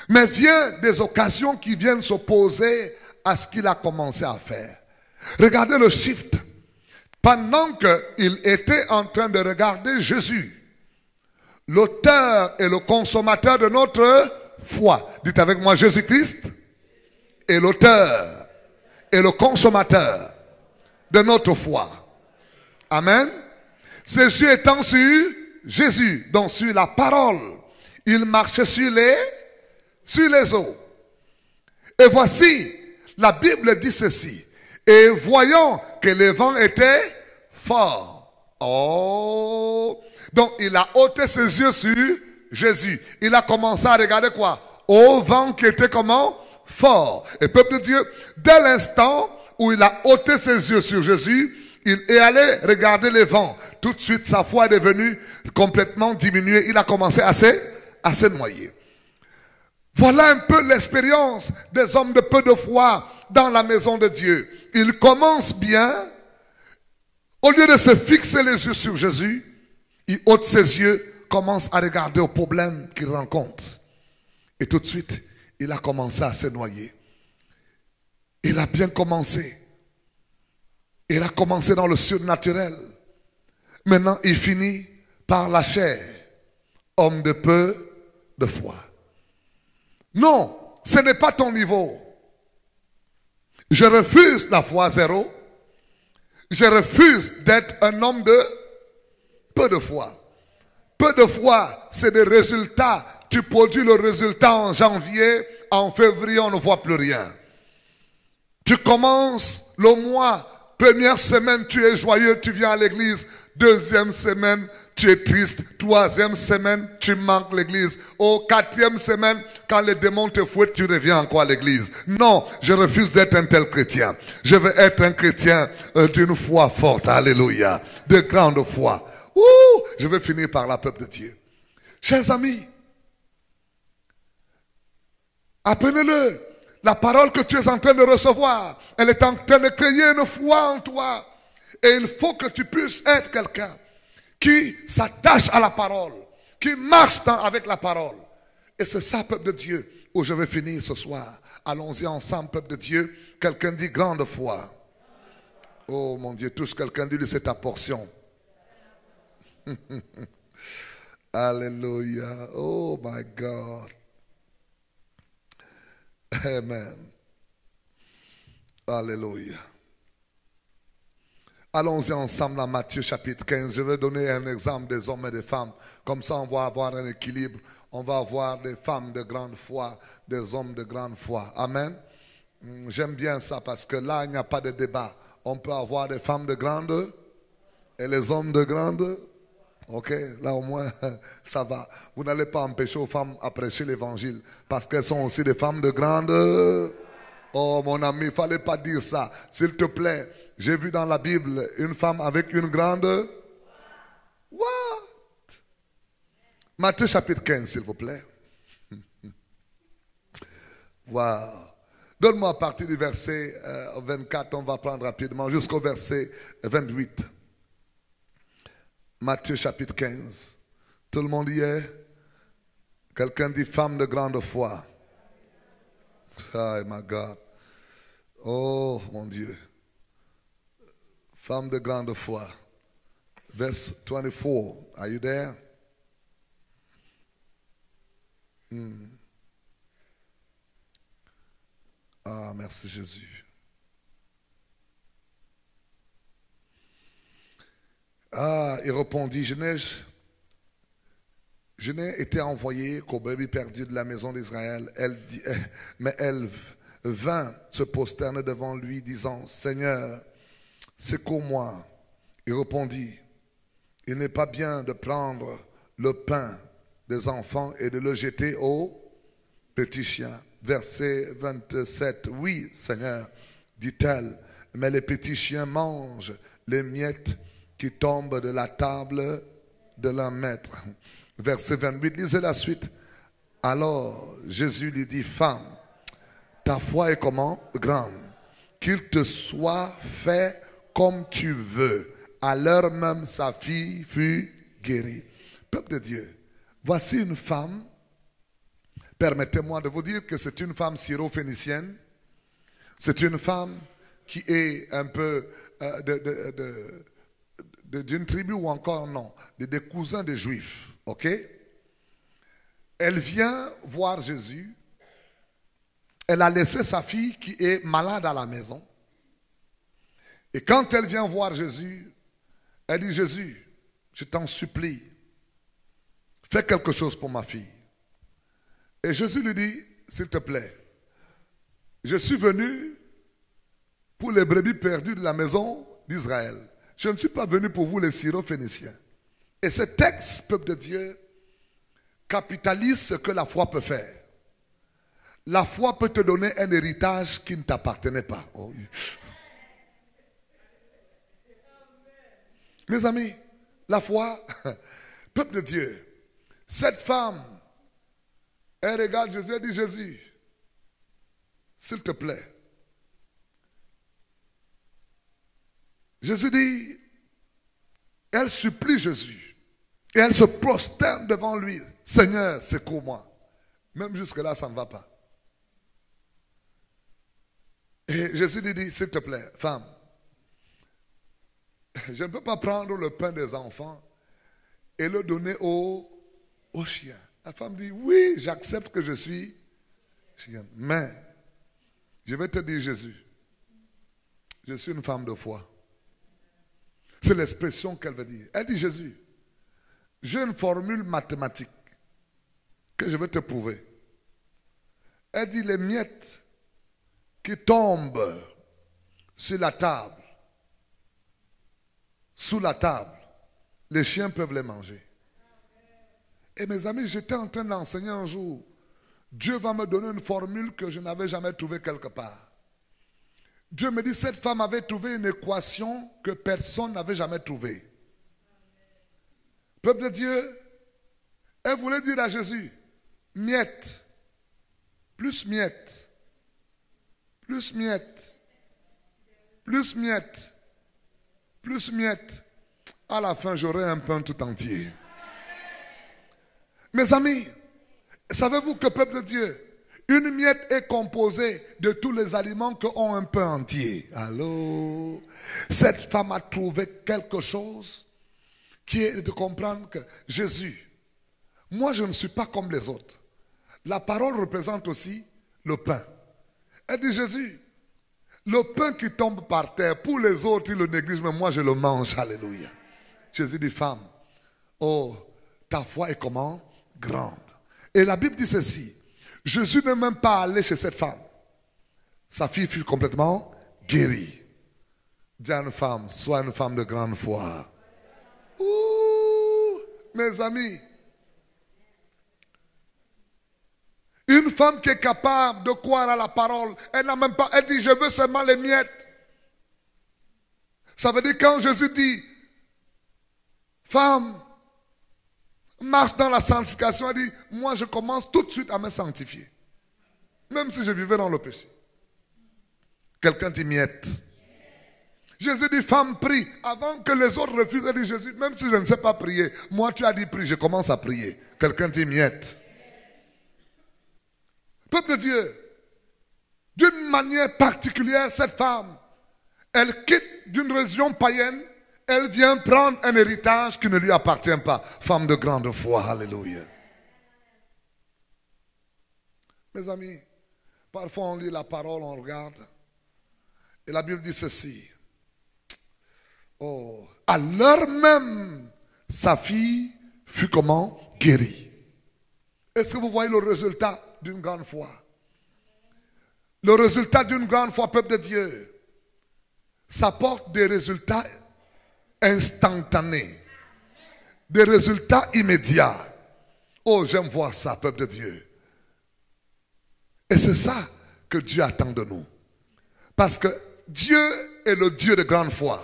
[SPEAKER 1] Mais vient des occasions qui viennent s'opposer à ce qu'il a commencé à faire. Regardez le shift. Pendant qu'il était en train de regarder Jésus, l'auteur et le consommateur de notre foi. Dites avec moi, Jésus-Christ est l'auteur et le consommateur de notre foi. Amen. Ses yeux étant sur Jésus, donc sur la parole, il marchait sur les eaux. Et voici, la Bible dit ceci. Et voyant que les vents étaient forts. Oh. Donc il a ôté ses yeux sur Jésus. Il a commencé à regarder quoi? Au vent qui était comment? Fort. Et peuple de Dieu, dès l'instant où il a ôté ses yeux sur Jésus, il est allé regarder les vents. Tout de suite, sa foi est devenue complètement diminuée. Il a commencé à se noyer. Voilà un peu l'expérience des hommes de peu de foi dans la maison de Dieu. Ils commencent bien. Au lieu de se fixer les yeux sur Jésus, il ôte ses yeux, commence à regarder aux problèmes qu'il rencontre. Et tout de suite, il a commencé à se noyer. Il a bien commencé. Il a commencé dans le surnaturel. Maintenant, il finit par la chair. Homme de peu de foi. Non, ce n'est pas ton niveau. Je refuse la foi zéro. Je refuse d'être un homme de peu de foi. Peu de foi, c'est des résultats. Tu produis le résultat en janvier, en février, on ne voit plus rien. Tu commences le mois. Première semaine, tu es joyeux, tu viens à l'église. Deuxième semaine, tu es triste. Troisième semaine, tu manques l'église. Au quatrième semaine, quand les démons te fouettent, tu reviens encore à l'église. Non, je refuse d'être un tel chrétien. Je veux être un chrétien d'une foi forte. Alléluia. De grande foi. Ouh, je vais finir par la peuple de Dieu. Chers amis, apprenez-le. La parole que tu es en train de recevoir, elle est en train de créer une foi en toi. Et il faut que tu puisses être quelqu'un qui s'attache à la parole, qui marche avec la parole. Et c'est ça, peuple de Dieu, où je vais finir ce soir. Allons-y ensemble, peuple de Dieu. Quelqu'un dit grande foi. Oh mon Dieu, touche quelqu'un, dit c'est ta portion. Alléluia. Oh my God. Amen. Alléluia. Allons-y ensemble à Matthieu chapitre 15. Je vais donner un exemple des hommes et des femmes. Comme ça, on va avoir un équilibre. On va avoir des femmes de grande foi, des hommes de grande foi. Amen. J'aime bien ça parce que là, il n'y a pas de débat. On peut avoir des femmes de grande et les hommes de grande. Ok, là au moins, ça va. Vous n'allez pas empêcher aux femmes à prêcher l'évangile parce qu'elles sont aussi des femmes de grande. Oh mon ami, il ne fallait pas dire ça. S'il te plaît, j'ai vu dans la Bible une femme avec une grande. What? Matthieu chapitre 15, s'il vous plaît. Wow. Donne-moi à partir du verset 24, on va prendre rapidement, jusqu'au verset 28. Matthieu chapitre 15. Tout le monde y est? Quelqu'un dit femme de grande foi. Oh my God. Oh mon Dieu. Femme de grande foi. Verse 24. Are you there? Ah, merci Jésus. Ah, il répondit, je n'ai été envoyé qu'au brebis perdu de la maison d'Israël. Mais elle vint se prosterner devant lui, disant, Seigneur, secours-moi. Il répondit, il n'est pas bien de prendre le pain des enfants et de le jeter aux petits chiens. Verset 27, oui, Seigneur, dit-elle, mais les petits chiens mangent les miettes qui tombent de la table de leur maître. Verset 28, lisez la suite. Alors Jésus lui dit, femme, ta foi est comment? Grande. Qu'il te soit fait comme tu veux. À l'heure même, sa fille fut guérie. Peuple de Dieu, voici une femme. Permettez-moi de vous dire que c'est une femme syro-phénicienne. C'est une femme qui est un peu d'une tribu ou encore non, des cousins des Juifs. Ok? Elle vient voir Jésus. Elle a laissé sa fille qui est malade à la maison. Et quand elle vient voir Jésus, elle dit, Jésus, je t'en supplie, fais quelque chose pour ma fille. Et Jésus lui dit, s'il te plaît, je suis venu pour les brebis perdues de la maison d'Israël. Je ne suis pas venu pour vous les syro-phéniciens. Et ce texte, peuple de Dieu, capitalise ce que la foi peut faire. La foi peut te donner un héritage qui ne t'appartenait pas. Oh, oui. Mes amis, la foi, peuple de Dieu, cette femme, elle regarde Jésus et dit, Jésus, s'il te plaît. Jésus dit, elle supplie Jésus. Et elle se prosterne devant lui. Seigneur, secours-moi. Même jusque-là, ça ne va pas. Et Jésus lui dit, s'il te plaît, femme, je ne peux pas prendre le pain des enfants et le donner aux chiens. La femme dit, oui, j'accepte que je suis chien. Mais, je vais te dire, Jésus, je suis une femme de foi. C'est l'expression qu'elle veut dire. Elle dit, Jésus, j'ai une formule mathématique que je vais te prouver. Elle dit, les miettes qui tombent sur la table, sous la table, les chiens peuvent les manger. Et mes amis, j'étais en train d'enseigner un jour. Dieu va me donner une formule que je n'avais jamais trouvée quelque part. Dieu me dit, cette femme avait trouvé une équation que personne n'avait jamais trouvée. Peuple de Dieu, elle voulait dire à Jésus, miette, plus miette, plus miette, plus miette, plus miette. À la fin, j'aurai un pain tout entier. Mes amis, savez-vous que peuple de Dieu, une miette est composée de tous les aliments qui ont un pain entier. Allô? Cette femme a trouvé quelque chose qui est de comprendre que Jésus, moi je ne suis pas comme les autres. La parole représente aussi le pain. Elle dit, Jésus, le pain qui tombe par terre, pour les autres ils le négligent, mais moi je le mange. Alléluia. Jésus dit, femme, oh, ta foi est comment? Grande. Et la Bible dit ceci. Jésus n'est même pas allé chez cette femme. Sa fille fut complètement guérie. Dis à une femme, sois une femme de grande foi. Ouh, mes amis. Une femme qui est capable de croire à la parole, elle n'a même pas, elle dit, je veux seulement les miettes. Ça veut dire quand Jésus dit, femme, marche dans la sanctification, elle dit, moi je commence tout de suite à me sanctifier. Même si je vivais dans le péché. Quelqu'un dit miette. Jésus dit, femme, prie. Avant que les autres refusent, elle dit, Jésus, même si je ne sais pas prier, moi tu as dit prie, je commence à prier. Quelqu'un dit miette. Peuple de Dieu, d'une manière particulière, cette femme, elle quitte d'une région païenne, elle vient prendre un héritage qui ne lui appartient pas. Femme de grande foi, alléluia. Mes amis, parfois on lit la parole, on regarde, et la Bible dit ceci. Oh, à l'heure même, sa fille fut comment? Guérie. Est-ce que vous voyez le résultat d'une grande foi? Le résultat d'une grande foi, peuple de Dieu, ça porte des résultats instantanés, des résultats immédiats. Oh, j'aime voir ça, peuple de Dieu. Et c'est ça que Dieu attend de nous. Parce que Dieu est le Dieu de grande foi.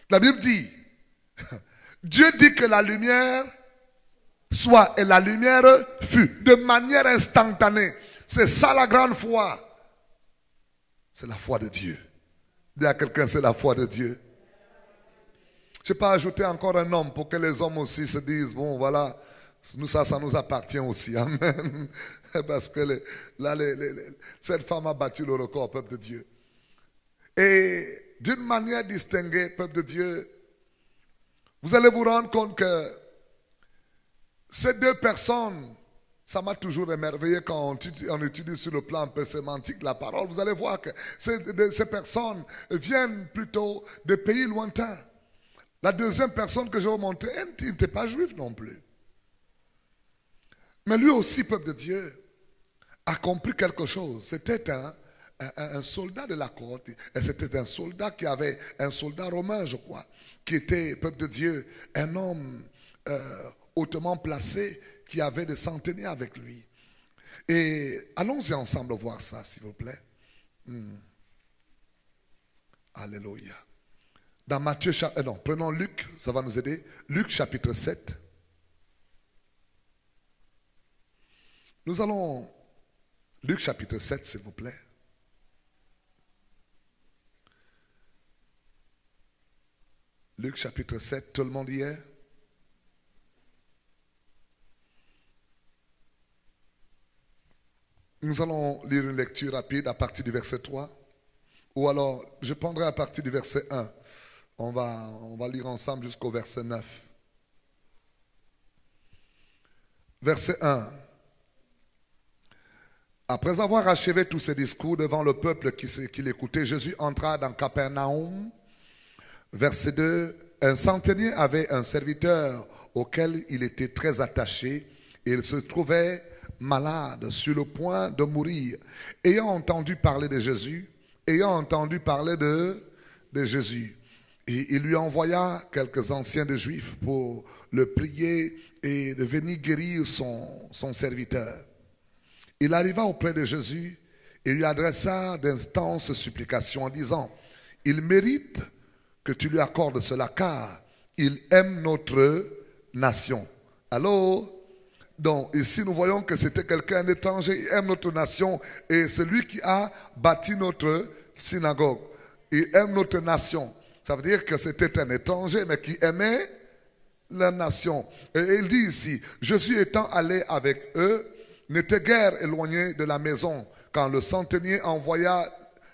[SPEAKER 1] La Bible dit, Dieu dit que la lumière soit et la lumière fut de manière instantanée. C'est ça la grande foi. C'est la foi de Dieu. Dis à quelqu'un, c'est la foi de Dieu. Je n'ai pas ajouté encore un homme pour que les hommes aussi se disent, bon voilà, nous, ça nous appartient aussi. Amen. Parce que cette femme a battu le record, peuple de Dieu. Et d'une manière distinguée, peuple de Dieu, vous allez vous rendre compte que ces deux personnes, ça m'a toujours émerveillé quand on étudie sur le plan un peu sémantique la parole. Vous allez voir que ces personnes viennent plutôt de pays lointains. La deuxième personne que je vais vous montrer, il n'était pas juif non plus. Mais lui aussi, peuple de Dieu, a compris quelque chose. C'était un soldat de la cohorte. Et c'était un soldat un soldat romain, je crois, qui était, peuple de Dieu, un homme hautement placé, qui avait des centeniers avec lui. Et allons-y ensemble voir ça, s'il vous plaît. Alléluia. Dans Matthieu, prenons Luc, ça va nous aider. Luc chapitre 7. Nous allons, Luc chapitre 7, s'il vous plaît. Luc chapitre 7, tout le monde y est? Nous allons lire une lecture rapide à partir du verset 3. Ou alors, je prendrai à partir du verset 1. On va lire ensemble jusqu'au verset 9. Verset 1. Après avoir achevé tous ses discours devant le peuple qui l'écoutait, Jésus entra dans Capernaum. Verset 2. Un centenier avait un serviteur auquel il était très attaché et il se trouvait malade, sur le point de mourir. Ayant entendu parler de Jésus, et il lui envoya quelques anciens de Juifs pour le prier et de venir guérir son serviteur. Il arriva auprès de Jésus et lui adressa d'instances supplications en disant, il mérite que tu lui accordes cela car il aime notre nation. Allô? Donc ici nous voyons que c'était quelqu'un d'étranger, il aime notre nation et c'est lui qui a bâti notre synagogue. Il aime notre nation. Ça veut dire que c'était un étranger mais qui aimait la nation. Et il dit ici, Jésus étant allé avec eux, n'était guère éloigné de la maison quand le centenier envoya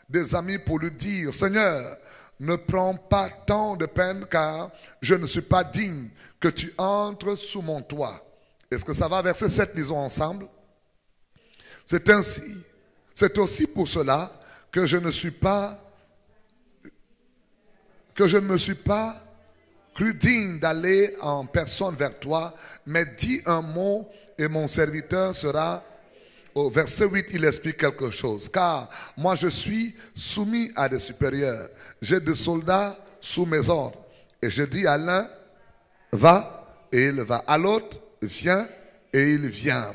[SPEAKER 1] des amis pour lui dire, Seigneur, ne prends pas tant de peine car je ne suis pas digne que tu entres sous mon toit. Est-ce que ça va? Verset 7, lisons ensemble. C'est aussi pour cela que je ne me suis pas cru digne d'aller en personne vers toi, mais dis un mot et mon serviteur sera... Au verset 8, il explique quelque chose. Car moi je suis soumis à des supérieurs. J'ai des soldats sous mes ordres. Et je dis à l'un, va, et il va. À l'autre, viens, et il vient.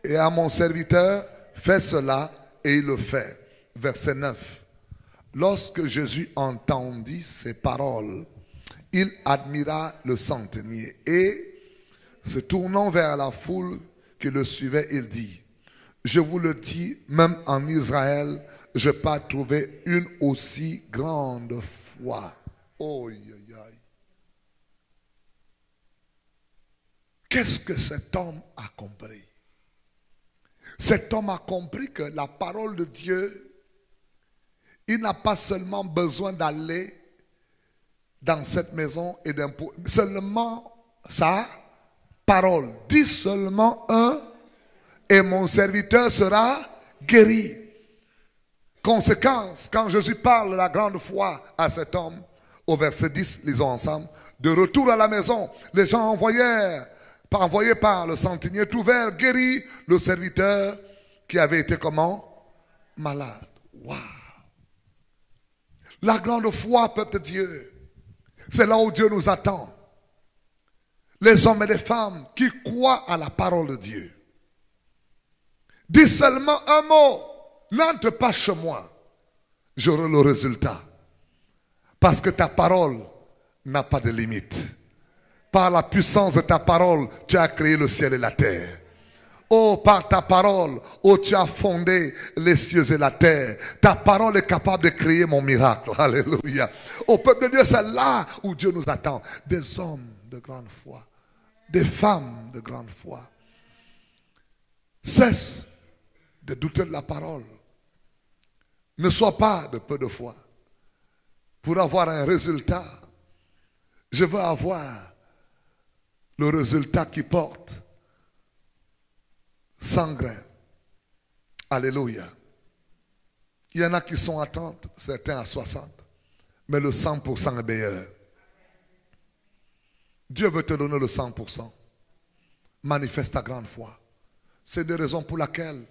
[SPEAKER 1] Et à mon serviteur, fais cela, et il le fait. Verset 9. Lorsque Jésus entendit ces paroles, il admira le centenier. Et, se tournant vers la foule qui le suivait, il dit, je vous le dis, même en Israël, je n'ai pas trouvé une aussi grande foi. Oh, aïe, aïe. Qu'est-ce que cet homme a compris? Cet homme a compris que la parole de Dieu, il n'a pas seulement besoin d'aller dans cette maison et d'imposer seulement sa parole. Dis seulement un et mon serviteur sera guéri. Conséquence, quand Jésus parle de la grande foi à cet homme, au verset 10, lisons ensemble, de retour à la maison, les gens envoyés par le centenier trouvèrent guéri le serviteur qui avait été comment? Malade. Waouh! La grande foi, peuple de Dieu, c'est là où Dieu nous attend. Les hommes et les femmes qui croient à la parole de Dieu. Dis seulement un mot. N'entre pas chez moi. J'aurai le résultat. Parce que ta parole n'a pas de limite. Par la puissance de ta parole, tu as créé le ciel et la terre. Oh, par ta parole, oh, tu as fondé les cieux et la terre. Ta parole est capable de créer mon miracle. Alléluia. Au peuple de Dieu, c'est là où Dieu nous attend. Des hommes de grande foi. Des femmes de grande foi. Cesse de douter de la parole. Ne sois pas de peu de foi. Pour avoir un résultat, je veux avoir le résultat qui porte 100 grains. Alléluia. Il y en a qui sont à 30, certains à 60. Mais le 100% est meilleur. Dieu veut te donner le 100%. Manifeste ta grande foi. C'est une raison pour laquelle,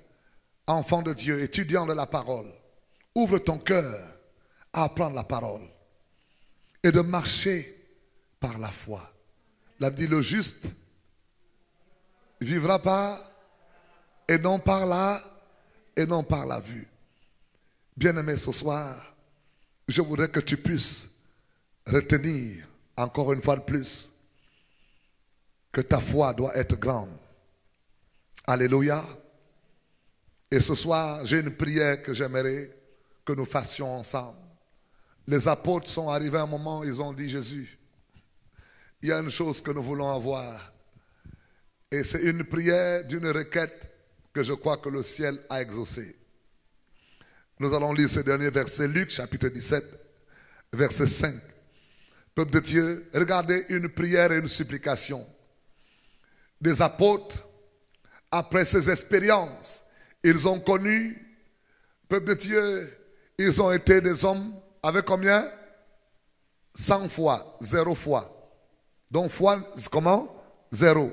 [SPEAKER 1] enfant de Dieu, étudiant de la parole, ouvre ton cœur à apprendre la parole et de marcher par la foi. La dit le juste vivra par et non par la vue. Bien-aimé, ce soir, je voudrais que tu puisses retenir encore une fois de plus que ta foi doit être grande. Alléluia. Et ce soir, j'ai une prière que j'aimerais que nous fassions ensemble. Les apôtres sont arrivés à un moment, ils ont dit, Jésus, il y a une chose que nous voulons avoir. Et c'est une prière d'une requête que je crois que le ciel a exaucée. Nous allons lire ce dernier verset, Luc chapitre 17, verset 5. Peuple de Dieu, regardez une prière et une supplication des apôtres. Après ces expériences, ils ont connu, peuple de Dieu, ils ont été des hommes avec combien? 100 fois, 0 fois. Donc foi, comment? 0.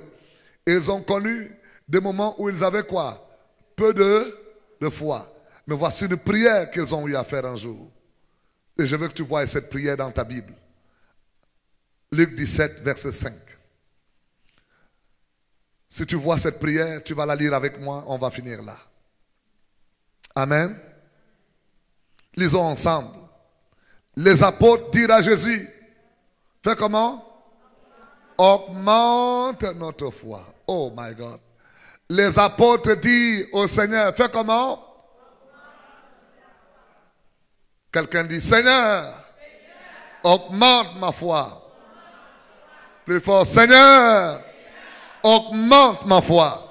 [SPEAKER 1] Ils ont connu des moments où ils avaient quoi? Peu de foi. Mais voici une prière qu'ils ont eu à faire un jour. Et je veux que tu vois cette prière dans ta Bible. Luc 17, verset 5. Si tu vois cette prière, tu vas la lire avec moi, on va finir là. Amen. Lisons ensemble. Les apôtres dirent à Jésus, fais comment? Augmente notre foi. Oh my God. Les apôtres disent au Seigneur, fais comment? Quelqu'un dit, Seigneur, augmente ma foi. Plus fort, Seigneur, augmente ma foi.